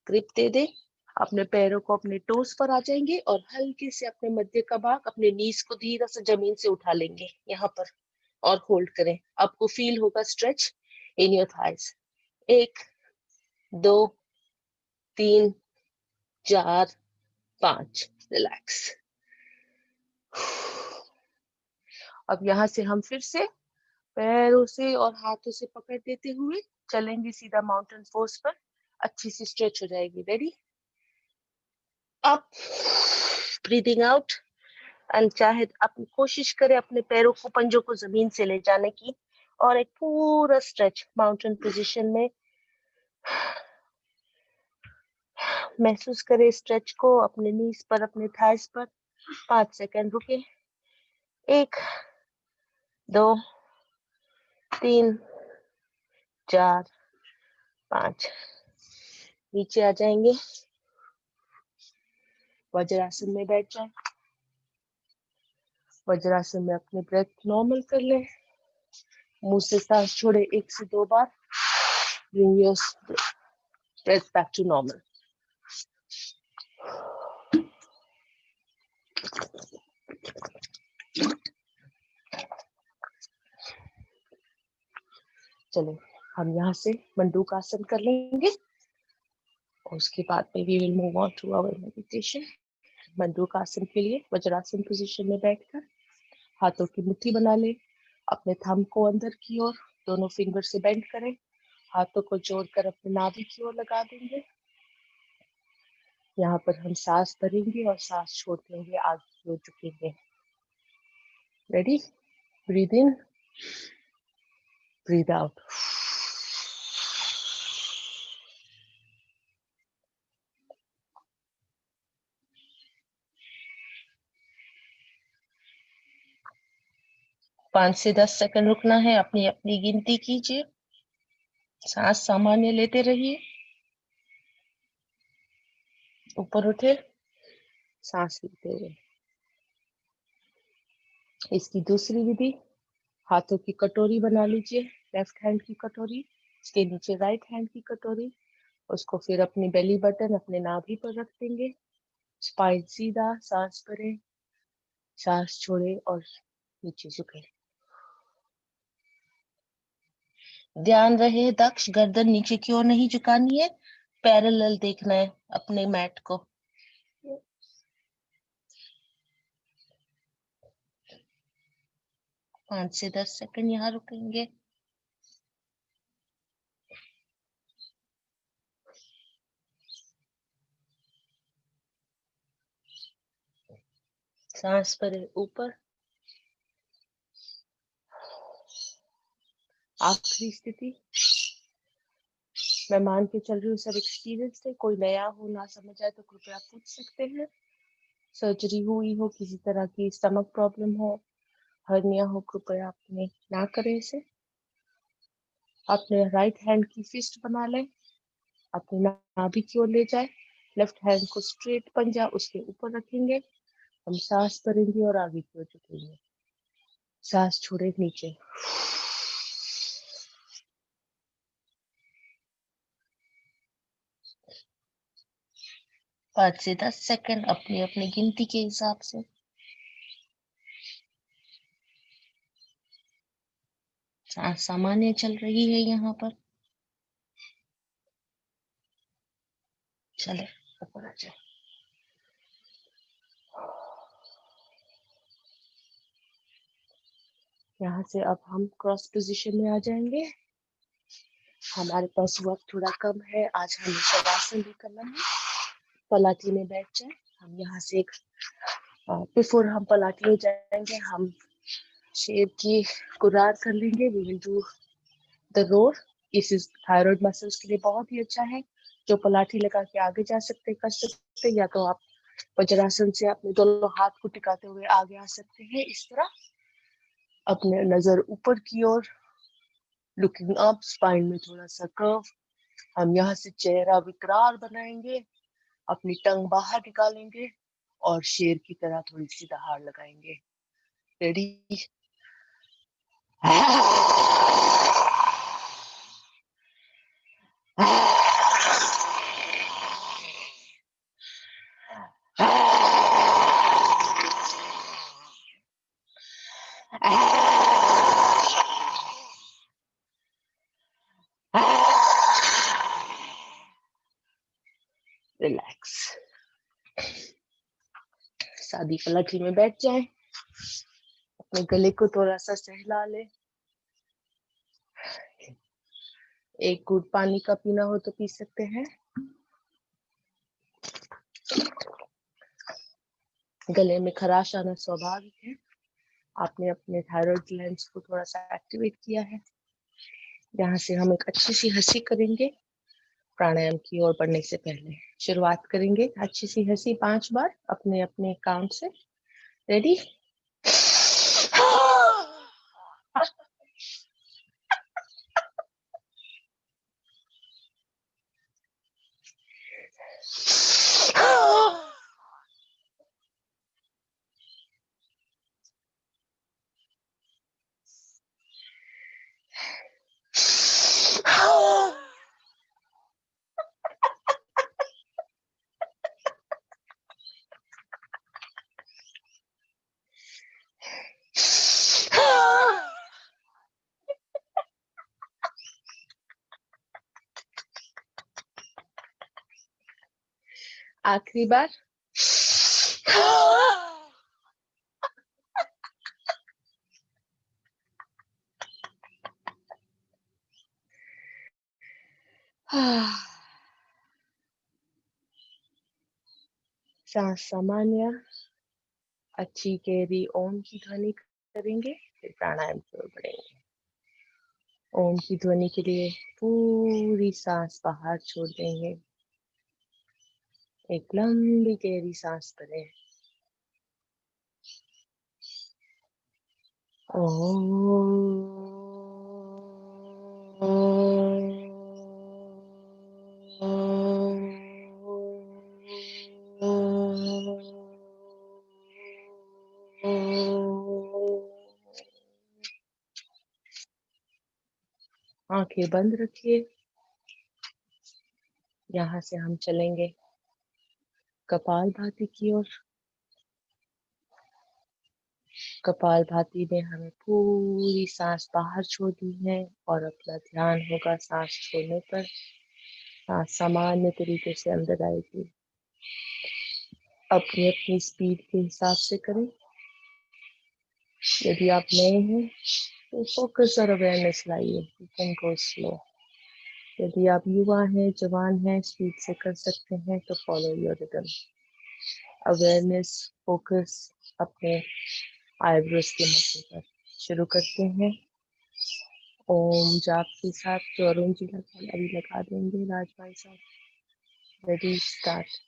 ग्रिप दे दे। अपने पैरों को अपने टोस पर आ जाएंगे और हल्के से अपने मध्य का भाग, अपने नीज को धीरे से जमीन से उठा लेंगे यहाँ पर, और होल्ड करें। आपको फील होगा stretch in your thighs. 1 2 3 4 5, relax. अब यहाँ से हम फिर से पैरों से और हाथों से पकड़ देते हुए चलेंगे सीधा माउंटेन पोज पर। अच्छी सी स्ट्रेच हो जाएगी। Ready? Up, breathing out. And चाहे अपनी कोशिश करें अपने पैरों को, पंजों को जमीन से ले जाने की, और एक पूरा स्ट्रेच माउंटेन पोजीशन में महसूस करें स्ट्रेच को अपने नीज पर, अपने थाइस पर। 5 सेकंड रुके। 1, 2, 3, 4, 5। नीचे आ जाएंगे, वज्रासन में बैठ जाए। वज्रासन में अपने ब्रेथ नॉर्मल कर लें। मुंह से सांस छोड़े 1 से 2 बार। Bring your breath back to normal. चलो हम यहाँ से मंडूकासन कर लेंगे और उसके बाद में we will move on to our meditation. मंडूकासन के लिए वज्रासन पोजीशन में बैठकर हाथों की मुट्ठी बना ले। अपने थंब को अंदर की ओर दोनों फिंगर से बेंड करें। हाथों को जोड़कर अपने नाभि की ओर लगा देंगे। यहाँ पर हम सांस भरेंगे और सांस छोड़ देंगे, आगे की ओर झुकेंगे। Ready? Breathe in, breathe out. पाँच से 10 सेकंड रुकना है, अपनी अपनी गिनती कीजिए। सांस सामान्य लेते रहिए। ऊपर उठे, सांस लेते हुए। इसकी दूसरी विधि, हाथों की कटोरी बना लीजिए, लेफ्ट हैंड की कटोरी, इसके नीचे राइट हैंड की कटोरी। उसको फिर अपनी बेली बटन, अपने नाभि पर रख देंगे। स्पाइन सीधा, सांस भरें, सांस छोड़े और नीचे झुके। ध्यान रहे दक्ष, गर्दन नीचे की ओर नहीं झुकानी है, पैरेलल देखना है अपने मैट को। पाँच से 10 सेकंड यहाँ रुकेंगे। सांस भरे ऊपर। आखिरी स्थिति, मैं मान के चल रही हूँ सब एक्सपीरियंस है, कोई नया हो ना समझ आए तो कृपया पूछ सकते हैं। सर्जरी हुई हो, किसी तरह की स्टमक प्रॉब्लम हो, हर्निया हो, कृपया अपने ना करें इसे। अपने राइट हैंड की फिस्ट बना लें, अपने नाभि की ओर ले जाए। लेफ्ट हैंड को स्ट्रेट पंजा उसके ऊपर रखेंगे। हम सांस भरेंगे और आगे की ओर झुकेंगे। सांस छोड़े नीचे। 5 से 10 सेकंड अपनी अपनी गिनती के हिसाब से। सांस सामान्य चल रही है यहाँ पर। चले ऊपर आ जाए। यहाँ से अब हम क्रॉस पोजीशन में आ जाएंगे। हमारे पास वक्त थोड़ा कम है, आज हमें शवासन भी करना है। पलाटी में बैठ जाए। हम यहाँ से एक बिफोर हम पलाटी में जाएंगे, हम शेर की कुरार कर लेंगे। We will do the roar. इस थायराइड मसल्स के लिए बहुत ही अच्छा है। जो पलाठी लगा के आगे जा सकते कर सकते, या तो आप वज्रासन से अपने दोनों हाथ को टिकाते हुए आगे आ सकते हैं। इस तरह अपने नजर ऊपर की ओर, लुकिंग अप, स्पाइन में थोड़ा सा कर्व। हम यहाँ से चेहरा विकराल बनाएंगे, अपनी टंग बाहर निकालेंगे और शेर की तरह थोड़ी सी दहाड़ लगाएंगे। रेडी? रिलैक्स। सादी पलटी में बैठ जाए। अपने गले को थोड़ा सा सहला ले। एक घूंट पानी का पीना हो तो पी सकते हैं। गले में खराश आना स्वाभाविक है। आपने अपने थायराइड ग्लैंड्स को थोड़ा सा एक्टिवेट किया है। यहाँ से हम एक अच्छी सी हंसी करेंगे प्राणायाम की ओर बढ़ने से पहले। शुरुआत करेंगे अच्छी सी हंसी 5 बार अपने अपने काउंट से। रेडी? आखिरी बार। सांस सामान्य, अच्छी गहरी ओम की ध्वनि करेंगे, फिर प्राणायाम की ओर बढ़ेंगे। ओम की ध्वनि के लिए पूरी सांस बाहर छोड़ देंगे। एक लंबी गहरी सांस भरें। आंखें बंद रखिए। यहाँ से हम चलेंगे कपालभाति की ओर। कपालभाति में हमें पूरी सांस बाहर छोड़नी है और अपना ध्यान होगा सांस छोड़ने पर। सांस सामान्य तरीके से अंदर आएगी। अपनी अपनी स्पीड के हिसाब से करें। यदि आप नए हैं तो फोकस और अवेयरनेस लाइए, यू कैन गो स्लो। यदि आप युवा हैं, जवान हैं, स्पीड से कर सकते हैं तो follow your rhythm. Awareness, focus अपने आईब्रोज के मध्य पर। शुरू करते हैं ओम जाप के साथ, जो अरुण जी अभी लगा देंगे राज भाई साहब। Ready, start.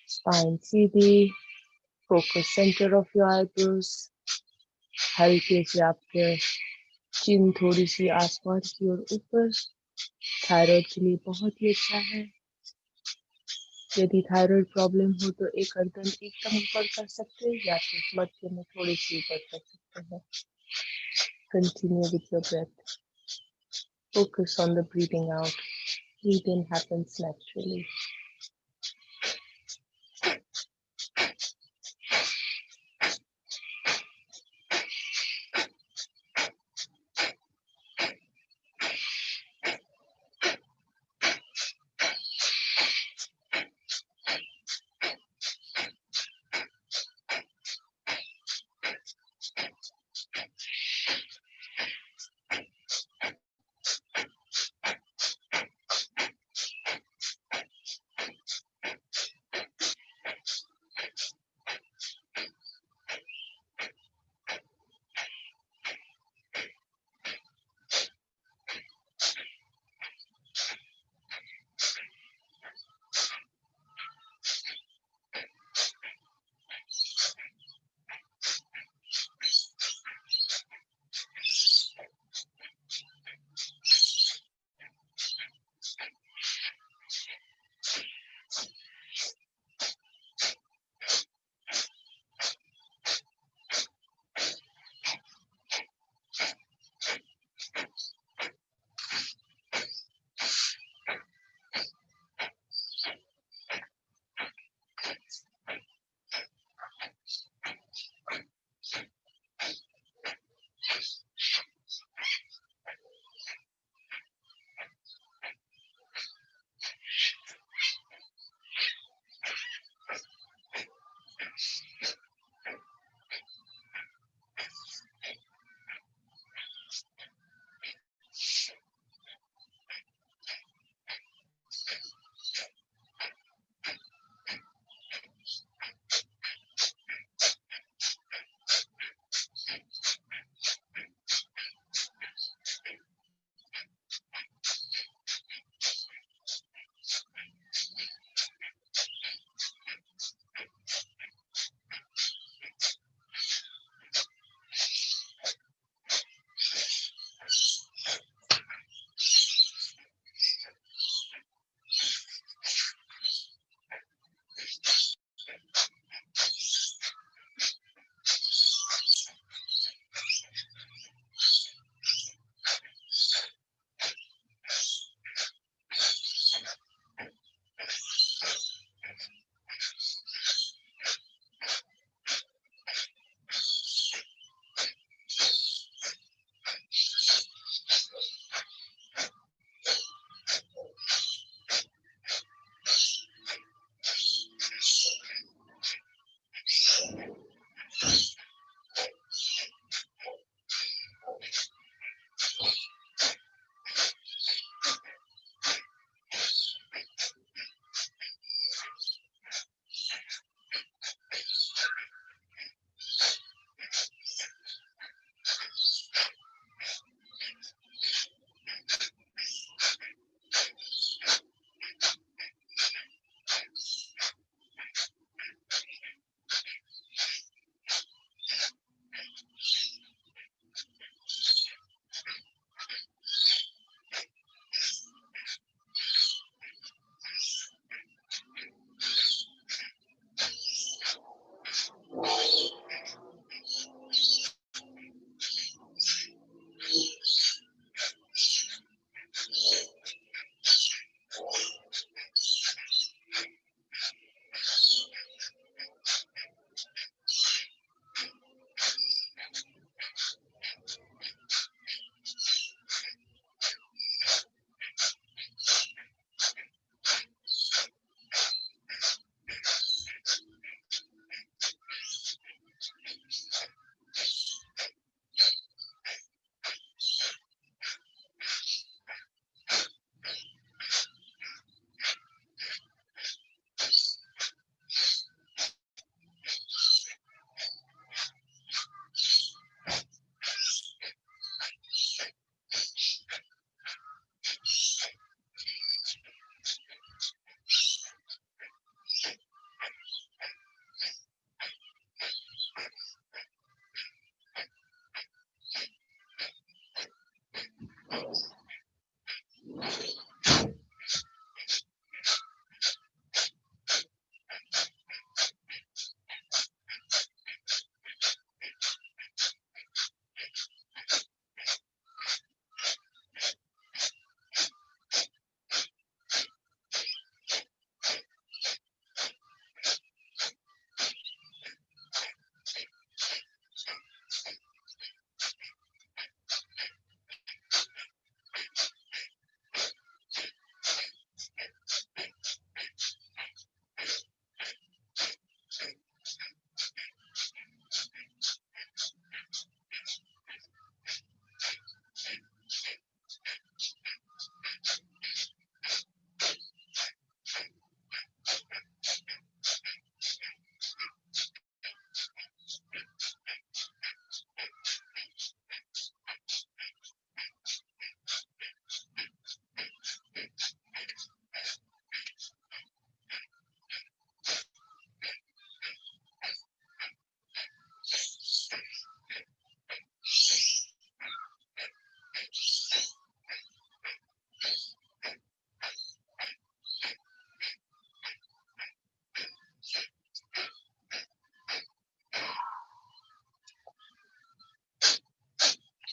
Spine Sidhi, focus centre of your eyebrows. हल्के से आपके चिन थोड़ी सी आसमान की ओर ऊपर। थायराइड के लिए बहुत ही अच्छा है। यदि थायराइड प्रॉब्लम हो तो एक गर्दन एकदम ऊपर कर सकते हैं या फिर मध्य में थोड़ी सी ऊपर कर सकते हैं। Continue with your breath. Focus on the breathing out. Breathe in happens naturally.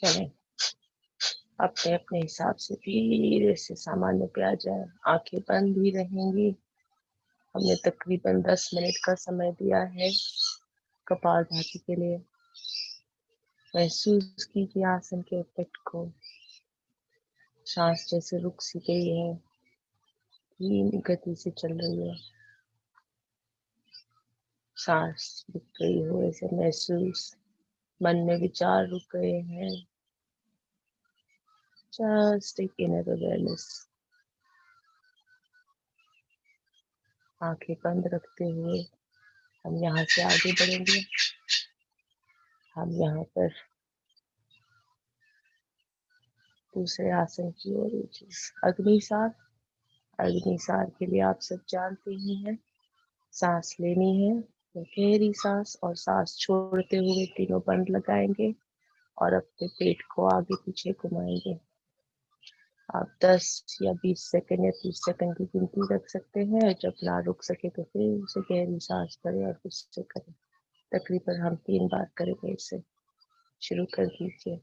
चलें, अपने अपने हिसाब से धीरे से सामान्य पे आ जाए। आंखें बंद ही रहेंगी। हमने तकरीबन 10 मिनट का समय दिया है कपालभाति के लिए। महसूस कीजिए आसन के इफेक्ट को। सांस जैसे रुक सी गई है, धीमी गति से चल रही है। सांस रुक गई हो ऐसे महसूस, मन में विचार रुक गए हैं। जस्ट एक इनर अवेयरनेस। आंखें बंद रखते हुए हम यहाँ से आगे बढ़ेंगे। हम यहाँ पर दूसरे आसन की ओर, अग्निसार। अग्निसार के लिए आप सब जानते ही हैं, सांस लेनी है तो गहरी सांस, और सांस छोड़ते हुए तीनों बंद लगाएंगे और अपने पेट को आगे पीछे घुमाएंगे। आप 10 या 20 सेकंड या 30 सेकंड की गिनती रख सकते हैं। जब ना रुक सके तो फिर उसे गहरी सांस करें और फिर से करें। तकरीबन हम 3 बार करेंगे इसे। शुरू कर दीजिए।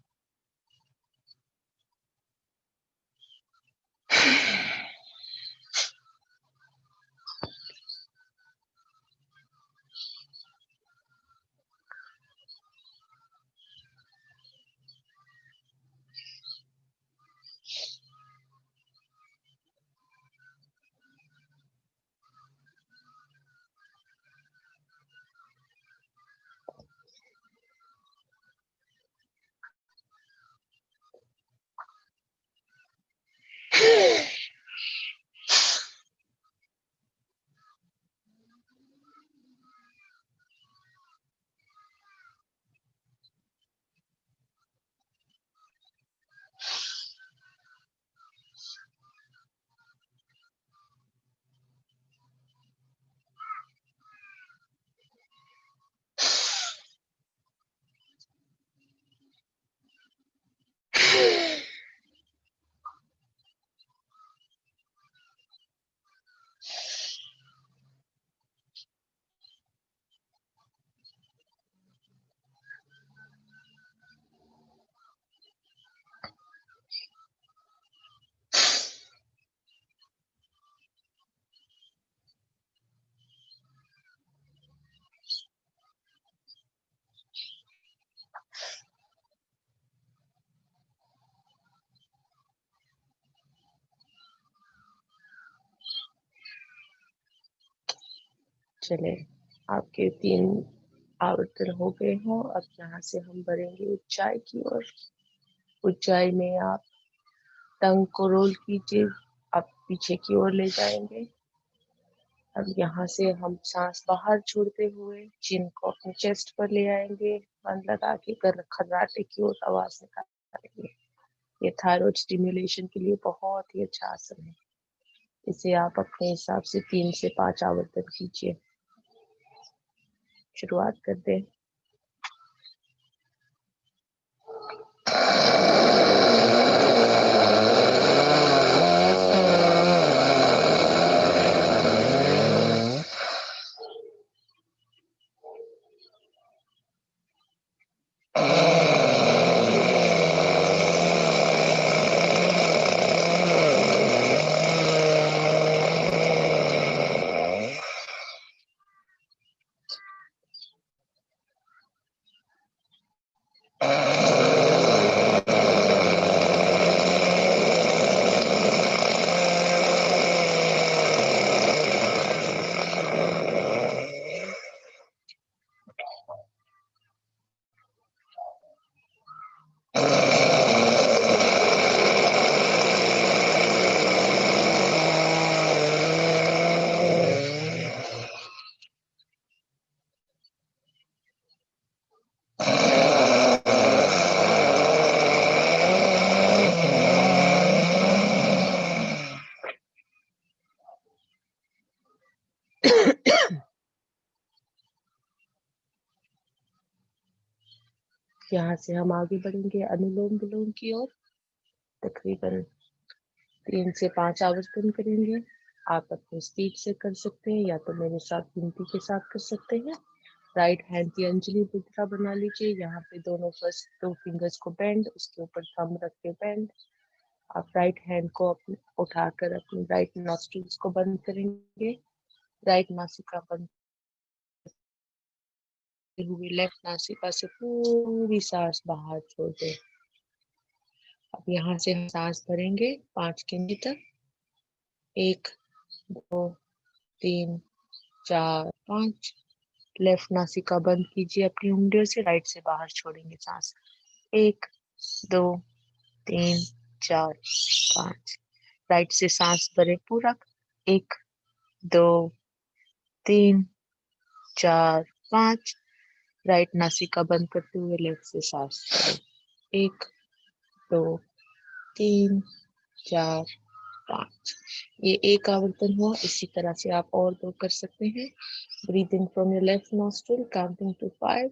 चले, आपके 3 आवर्तन हो गए हों। अब यहाँ से हम बढ़ेंगे ऊंचाई की ओर। ऊंचाई में आप टंग को रोल कीजिए, आप पीछे की ओर ले जाएंगे। अब यहाँ से हम सांस बाहर छोड़ते हुए चिन को अपने चेस्ट पर ले आएंगे। मन लगा के खर्राटे की ओर आवाज निकालेंगे। ये थायराइड स्टिमुलेशन के लिए बहुत ही अच्छा आसन है। इसे आप अपने हिसाब से 3 से 5 आवर्तन कीजिए। शुरुआत कर दें। यहाँ से हम आगे बढ़ेंगे अनुलोम विलोम की ओर। तकरीबन 3 से 5 आवर्तन करेंगे। आप अपनी स्पीड से कर सकते हैं या तो मेरे साथ गिनती के साथ कर सकते हैं। राइट हैंड की अंजलि मुद्रा बना लीजिए। यहाँ पे दोनों फर्स्ट 2 फिंगर्स को बेंड, उसके ऊपर थंब रख के बेंड। आप राइट हैंड को उठाकर अपनी राइट नॉस्ट्रिल्स को बंद करेंगे। राइट नासिका बंद हुए लेफ्ट नासिका से पूरी सांस बाहर छोड़ दे। अब यहाँ से हम सांस भरेंगे 5 गिनती तक। 1 2 3 4 5। लेफ्ट नासिका बंद कीजिए अपनी उंगलियों से, राइट से बाहर छोड़ेंगे सांस। 1 2 3 4 5। राइट से सांस भरे पूरा। 1 2 3 4 5। राइट नासिका बंद करते हुए लेफ्ट से सांस छोड़े। 1 2 3 4 5। ये एक आवर्तन हुआ। इसी तरह से आप और 2 कर सकते हैं। Breathe in from your left nostril, counting to 5।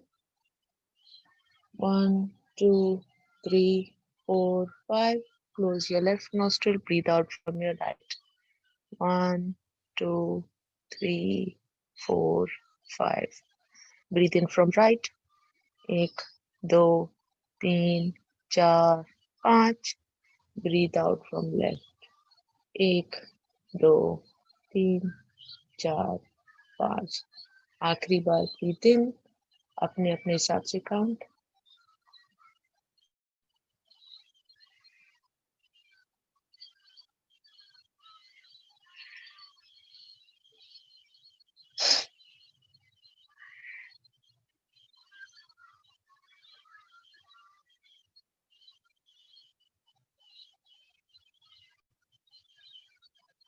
1 2 3 4 5. Close your left nostril, breathe out from your right. 1 2 3 4 5. Breathe in from right. 1 2 3 4 5. Breathe out from left. 1 2 3 4 5. आखिरी बार breathe in, अपने अपने हिसाब से काउंट।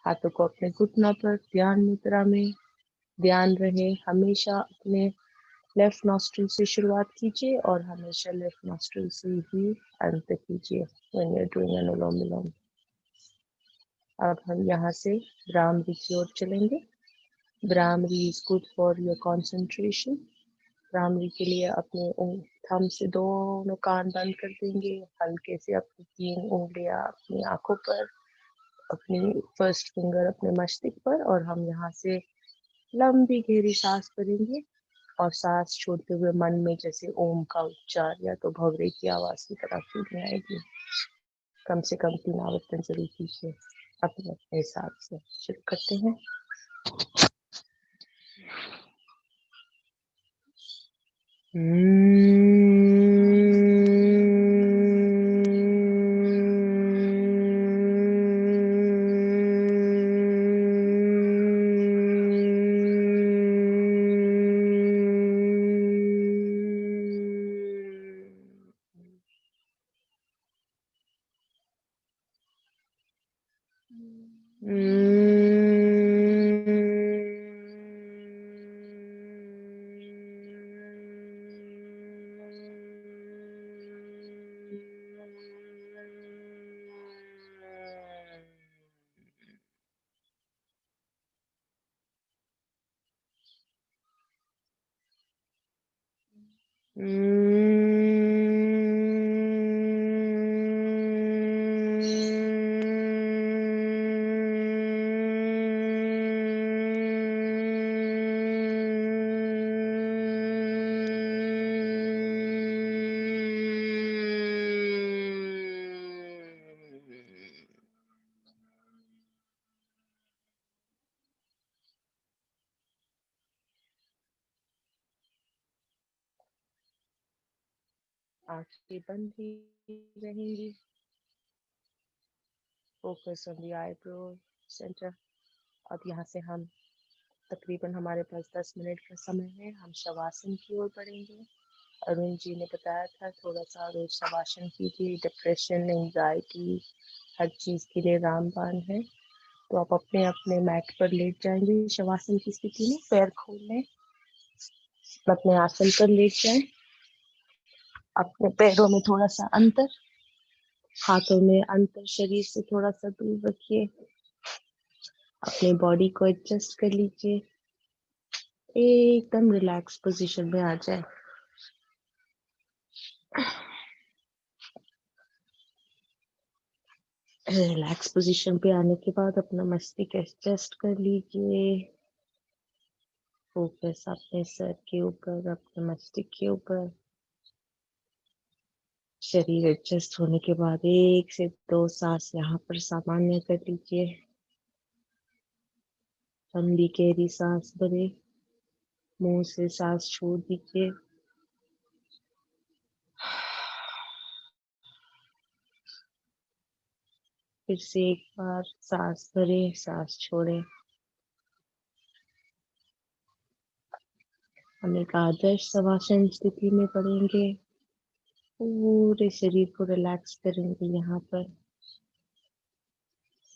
हाथों को अपने घुटना पर ध्यान मुद्रा में ध्यान रहे। हमेशा अपने लेफ्ट नॉस्ट्रिल से शुरुआत कीजिए और हमेशा लेफ्ट नॉस्ट्रिल से ही अंत कीजिए व्हेन यू आर डूइंग अनुलोम विलोम। अब हम यहाँ से भ्रामरी की ओर चलेंगे। Bhramari is good for your concentration. Bhramari के लिए अपने थंब से दोनों कान बंद कर देंगे। हल्के से अपनी 3 उंगलियां अपनी आंखों पर, अपनी फर्स्ट फिंगर अपने मस्तिष्क पर, और हम यहाँ से लंबी गहरी सांस भरेंगे और सांस छोड़ते हुए मन में जैसे ओम का उच्चार या तो भवरे की आवाज की तरह फील में आएगी। कम से कम 3 आवर्तन जरूर कीजिए। अपने अपने हिसाब से शुरू करते हैं। आंखें बंद ही रहेंगी। Focus on the eyebrow centre. अब यहाँ से हम तकरीबन हमारे पास 10 मिनट का समय है। हम शवासन की ओर बढ़ेंगे। अरुण जी ने बताया था थोड़ा सा रोज शवासन कीजिए। डिप्रेशन, एंजाइटी, हर चीज के लिए रामबाण है। तो आप अपने अपने मैट पर लेट जाएंगे शवासन की स्थिति में। पैर खोल लें, अपने आसन पर लेट जाएं। अपने पैरों में थोड़ा सा अंतर, हाथों में अंतर शरीर से थोड़ा सा दूर रखिए। अपने बॉडी को एडजस्ट कर लीजिए। एकदम रिलैक्स पोजीशन में आ जाए। रिलैक्स पोजीशन पे आने के बाद अपना मस्तिष्क एडजस्ट कर लीजिए। फोकस अपने सर के ऊपर, अपने मस्तिष्क के ऊपर। शरीर एडजस्ट होने के बाद 1 से 2 सांस यहाँ पर सामान्य कर लीजिए। लंबी गहरी सांस भरे, मुंह से सांस छोड़ दीजिए। फिर से एक बार सांस भरे, सांस छोड़े। हम एक आदर्श शवासन स्थिति में पड़ेंगे। पूरे शरीर को रिलैक्स करेंगे। यहाँ पर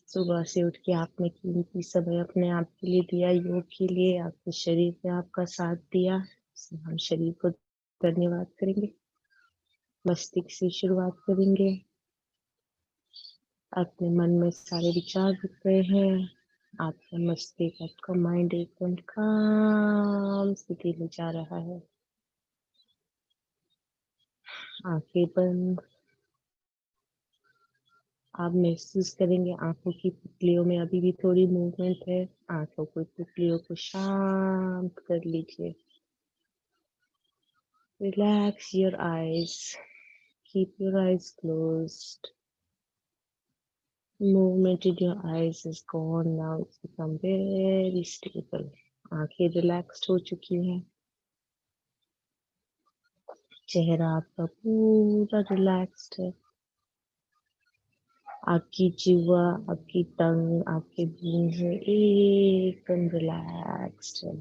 सुबह से उठ के आपने कीमती समय अपने आप के लिए दिया, योग के लिए, आपके शरीर ने आपका साथ दिया। इसलिए हम शरीर को धन्यवाद करेंगे। मस्तिष्क से शुरुआत करेंगे। अपने मन में सारे विचार रुक गए हैं। आपका मस्तिष्क, आपका माइंड एकदम काम स्थिति में जा रहा है। आंखें बंद। आप महसूस करेंगे आंखों की पुतलियों में अभी भी थोड़ी मूवमेंट है। आंखों की पुतलियों को शांत कर लीजिए। Relax your eyes, keep your eyes closed. Movement in your eyes is gone now. It's become very stable. आंखें रिलैक्स्ड हो चुकी हैं। चेहरा आपका पूरा रिलैक्स्ड है। आपकी जिह्वा, आपकी टंग, आपके बीन्स एकदम रिलैक्स्ड है।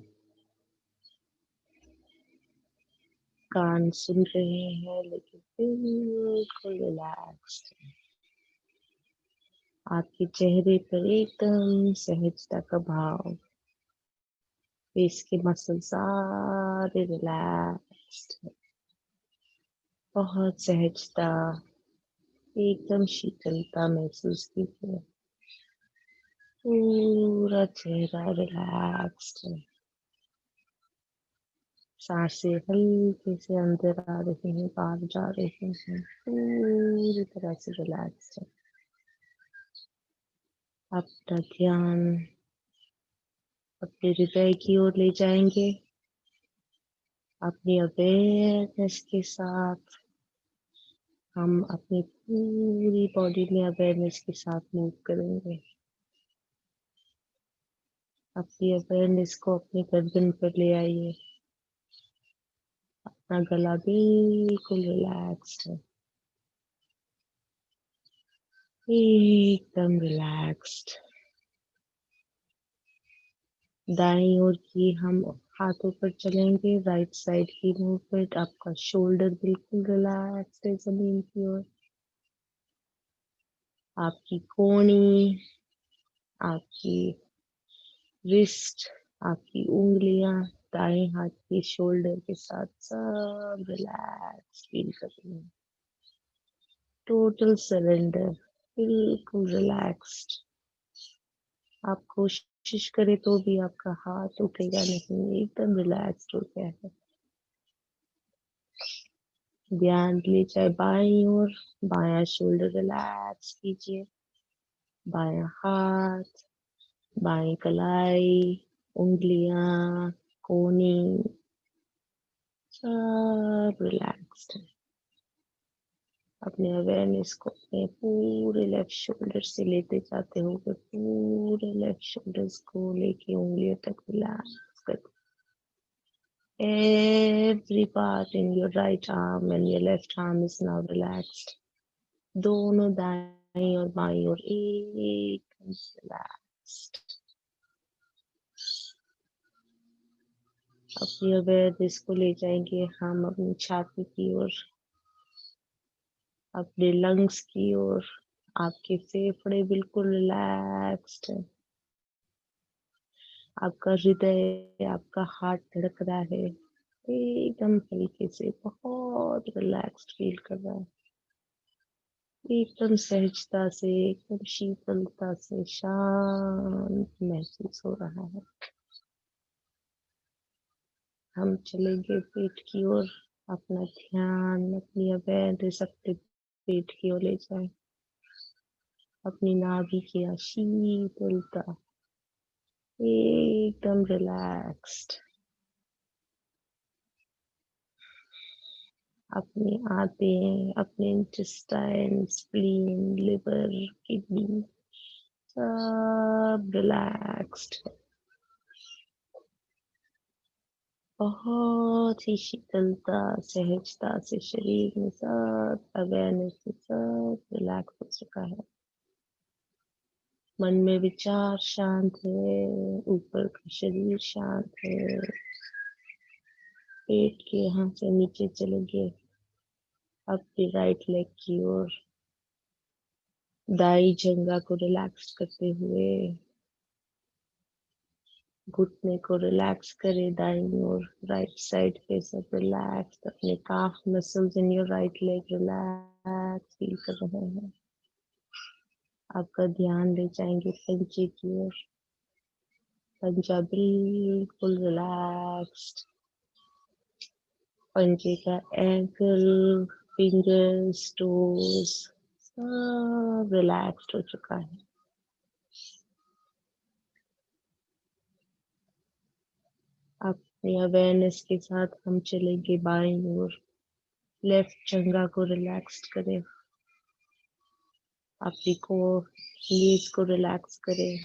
कान सुन रहे हैं लेकिन बिल्कुल रिलैक्स्ड है। आपके चेहरे पर एकदम सहजता का भाव। फेस के मसल सारे रिलैक्स्ड है। बहुत सहजता, एकदम शीतलता महसूस कीजिए। पूरा चेहरा रिलैक्स्ड है। सांसें हल्के से अंदर आ रही हैं, बाहर जा रही हैं। पूरी तरह से रिलैक्स्ड है। अपना ध्यान अपने हृदय की ओर ले जाएंगे। अपनी अवेयरनेस के साथ हम अपनी पूरी बॉडी में अवेयरनेस के साथ मूव करेंगे। अपनी अवेयरनेस को अपने गर्दन पर ले आइए। अपना गला बिल्कुल रिलैक्स्ड है, एकदम रिलैक्स्ड। दाईं ओर की हम हाथों पर चलेंगे। राइट साइड की मूवमेंट। आपका शोल्डर बिल्कुल रिलैक्स्ड है जमीन की ओर। आपकी कोहनी, आपकी रिस्ट, आपकी उंगलियां दाएं हाथ के शोल्डर के साथ सब रिलैक्स फील करती हैं। टोटल सरेंडर, बिल्कुल रिलैक्स्ड। आप कोशिश करें तो भी आपका हाथ उठेगा नहीं, एकदम रिलैक्स्ड हो गया है। ध्यान ले जाए बाईं ओर। बायां शोल्डर रिलैक्स कीजिए। बायां हाथ, बाईं कलाई, उंगलियां, कोहनी सब रिलैक्स्ड है। अपने अवेयरनेस को अपने पूरे लेफ्ट शोल्डर से लेते जाते हुए पूरे लेफ्ट शोल्डर्स को लेके उंगलियों तक रिलैक्स कर। Every part in your right arm and your left arm is now relaxed. दोनों दाईं और बाईं ओर एकदम रिलैक्स्ड। अपनी अवेयरनेस को ले जाएंगे हम अपनी छाती की ओर, अपने लंग्स की ओर। आपके फेफड़े बिल्कुल रिलैक्स्ड है। आपका हृदय, आपका हार्ट धड़क रहा है एकदम हल्के से, बहुत रिलैक्स्ड फील कर रहा है। एकदम सहजता से, एकदम शीतलता से शांत महसूस हो रहा है। हम चलेंगे पेट की ओर। अपना ध्यान, अपनी अवेयरनेस अपने पेट की ओर ले जाए। अपनी नाभि की शीतलता, एकदम रिलैक्स्ड। अपनी आंतें, अपने इंटेस्टाइन, स्प्लीन, लिवर, किडनी सब रिलैक्स्ड है। बहुत ही शीतलता, सहजता से शरीर में सब अवेयरनेस से सब रिलैक्स हो चुका है। मन में विचार शांत है, ऊपर का शरीर शांत है, पेट के यहाँ से नीचे चले गए। अपनी राइट लेग की ओर दाई जंघा को रिलैक्स करते हुए घुटने को रिलैक्स करे, दाईं ओर राइट साइड पे सब रिलैक्स। अपने काफ muscles in your right leg relax feel कर रहे हैं। आपका ध्यान ले जाएंगे पंजे की ओर। पंजा बिल्कुल रिलैक्स्ड। पंजे का एंकल, फिंगर्स, टोज सब रिलैक्स्ड हो चुका है। अपनी अवेयरनेस के साथ हम चलेंगे बाईं ओर। लेफ्ट जंघा को रिलैक्स करें, अपनी को नीज को रिलैक्स करें।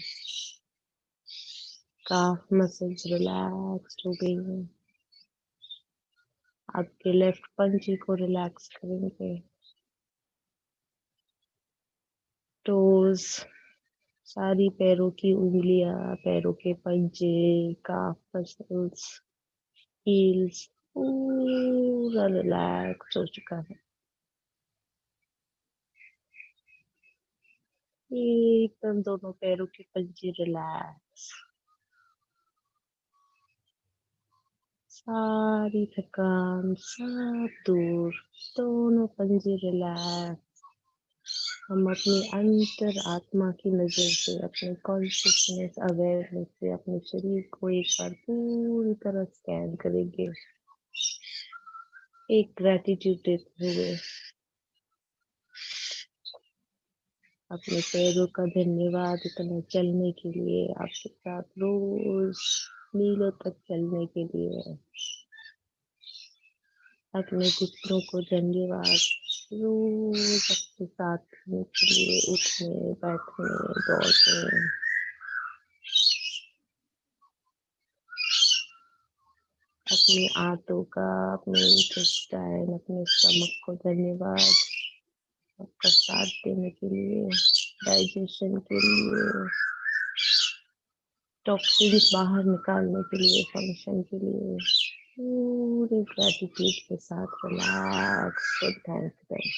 काफ मसल्स रिलैक्स्ड हो गई हैं। आपके लेफ्ट पंजे को रिलैक्स करेंगे। टोज, सारी पैरों की उंगलियां, पैरों के पंजे, काफ मसल्स, हील्स पूरा रिलैक्स हो चुका है। एकदम दोनों पैरों के पंजे रिलैक्स। सारी थकान सब दूर, दोनों पंजे रिलैक्स। हम अपनी अंतर आत्मा की नजर से, अपने कॉन्शियसनेस अवेयरनेस से अपने शरीर को एक बार पूरी तरह स्कैन करेंगे, एक ग्रेटिट्यूड देते हुए। अपने पैरों का धन्यवाद इतना चलने के लिए, आपके साथ रोज मीलों तक चलने के लिए। अपने घुटनों को धन्यवाद, रोज अपने साथ रहने के लिए, उठने बैठने दौड़ने। अपने आंतों का, अपने इंटेस्टाइन, अपने स्टमक को धन्यवाद, आपका साथ देने के लिए, डाइजेशन के लिए, टॉक्सिन्स बाहर निकालने के लिए, फंक्शन के लिए। पूरे ग्रेटिट्यूड के साथ रिलैक्स और थैंक दें।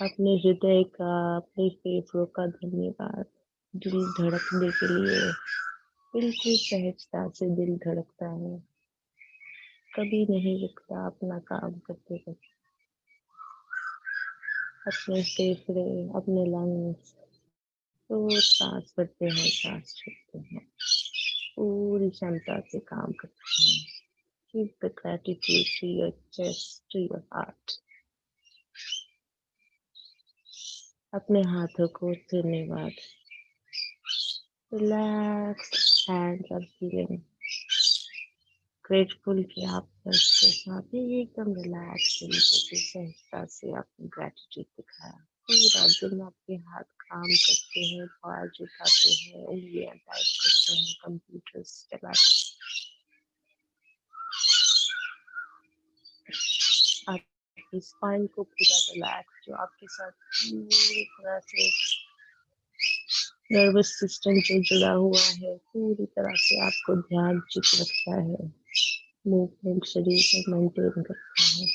अपने हृदय का, अपने फेफड़ों का धन्यवाद। दिल धड़कने के लिए, बिल्कुल सहजता से दिल धड़कता है, कभी नहीं रुकता अपना काम करते करते। अपने फेफड़े, अपने लंग्स रोज सांस भरते हैं, सांस छोड़ते हैं, पूरी क्षमता से काम करते हैं। Keep the gratitude to your chest, to your heart. अपने हाथों को धन्यवाद। Relaxed hands are feeling grateful कि आप इसके साथ एकदम रिलैक्स तरीके से सहजता से आपने ग्रेटिट्यूड दिखाया। पूरा दिन आपके हाथ काम करते हैं, बाज उठाते हैं, उंगलियां टाइप करते हैं, कंप्यूटर्स चलाते हैं। आपकी स्पाइन को पूरा रिलैक्स, जो आपके साथ पूरी तरह से नर्वस सिस्टम जो जुड़ा हुआ है, पूरी तरह से आपको ध्यान चित रखता है, मूवमेंट शरीर में मेंटेन करता है।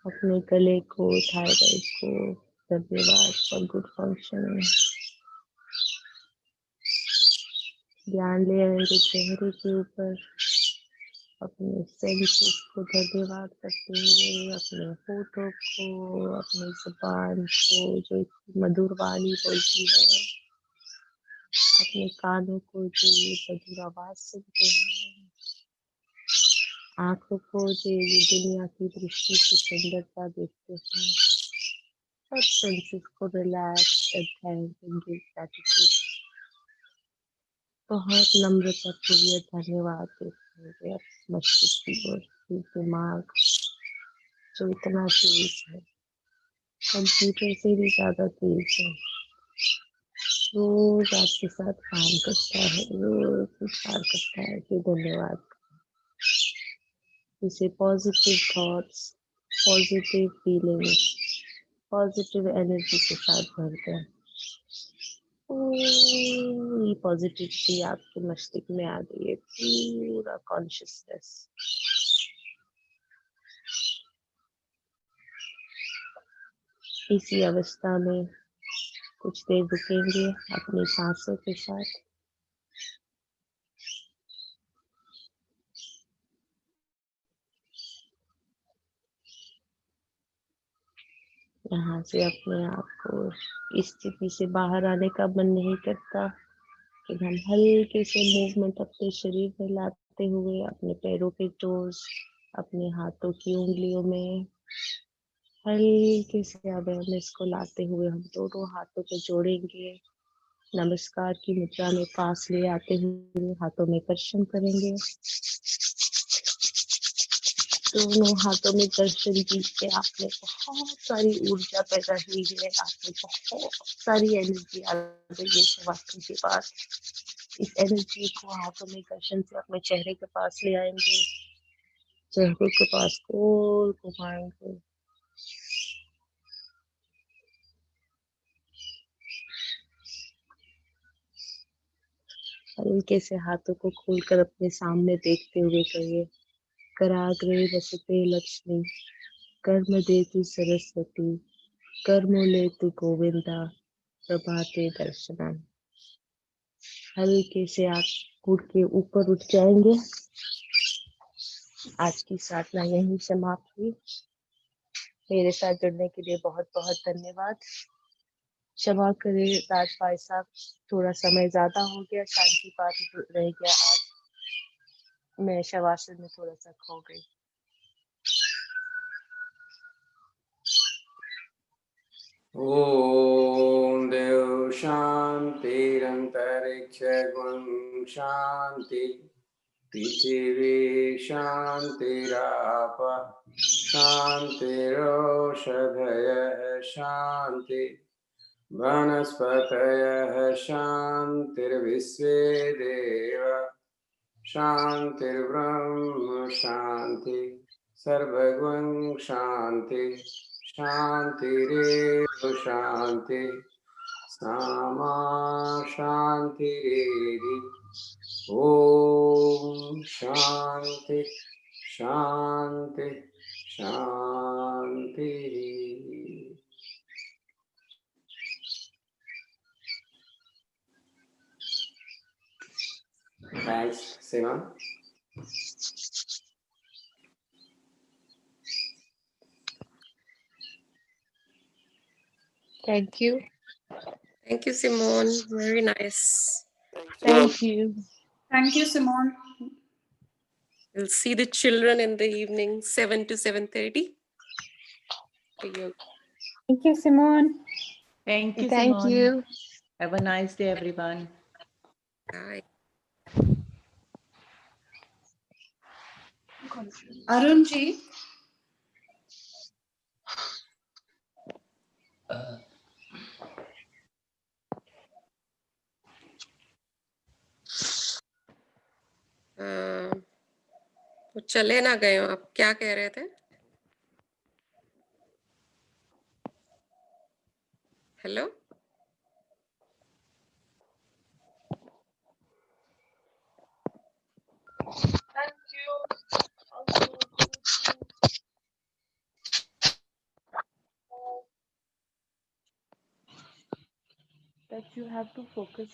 अपने गले को, थायराइड को धन्यवाद फॉर गुड फंक्शन। ध्यान ले आएंगे चेहरे के ऊपर, अपने सेंसेस को धन्यवाद करते हुए, अपने होठों को, अपने जुबान को जो मधुर वाणी बोलती है, अपने कानों को जो ये मधुर आवाज सुनते हैं, आंखों को जो ये दुनिया की दृष्टि से सुंदरता देखते हैं, सब सेंसेस को relax and thank and give gratitude. बहुत नम्रतापूर्वक धन्यवाद देते हुए मस्तिष्क की ओर, दिमाग जो इतना तेज है, कंप्यूटर से भी ज्यादा तेज है, रोज आपके साथ काम करता है, रोज विचार करता है कि धन्यवाद। इसे positive thoughts, positive feelings, positive energy के साथ भरते हैं। पूरी पॉजिटिविटी आपके मस्तिष्क में आ गई है, पूरा कॉन्शियसनेस। इसी अवस्था में कुछ देर रुकेंगे अपनी सांसों के साथ। यहाँ से अपने आप को इस स्थिति से बाहर आने का मन नहीं करता कि हम हल्के से मूवमेंट अपने शरीर में लाते हुए अपने पैरों के टोज, अपने हाथों की उंगलियों में हल्के से अवेयरनेस को लाते हुए हम दोनों हाथों को जोड़ेंगे। नमस्कार की मुद्रा में पास ले आते हुए हाथों में कर्षण करेंगे। दोनों हाथों में दर्शन कीजिए, आपने बहुत सारी ऊर्जा पैदा हुई है, आपने बहुत सारी एनर्जी आ गई है शवासन के पास। इस एनर्जी को हाथों में दर्शन से अपने चेहरे के पास ले आएंगे, चेहरे के पास गोल घुमाएंगे। हल्के से हाथों को खोलकर अपने सामने देखते हुए कहिए, कराग्रे वसते लक्ष्मी, कर्म देतु सरस्वती, कर्मोलेतु गोविंदा, प्रभाते दर्शनम। हल्के से आप उठ के ऊपर उठ जाएंगे। आज की साधना यहीं समाप्त हुई। मेरे साथ जुड़ने के लिए बहुत बहुत धन्यवाद। क्षमा करें राज भाई साहब, थोड़ा समय ज्यादा हो गया, शांति पाठ रह गया आज, मैं शवासन में थोड़ा सा खो गई। ओम देव शांतिरंतरिक्ष गुण शांति, पृथिवी शांतिराप शांतिरोषधयः शांति, वनस्पतयः शांतिर्विश्वे देवा शांतिर्ब्रह्म शांति, सर्वगुण शांति शांतिरेव शांति, सामा शांतिरेधि। ओम शांति शांति शांति। Thanks, Seema. Thank you. Thank you, Simone. Very nice. Thank you. Thank you, Simone. We'll see the children in the evening, 7 to 7:30. Thank you, Simone. Thank you, Thank Simone. you. Have a nice day, everyone. Bye. Arun ji. वो चले ना गए हो, आप क्या कह रहे थे? Hello, Thank you. That you have to focus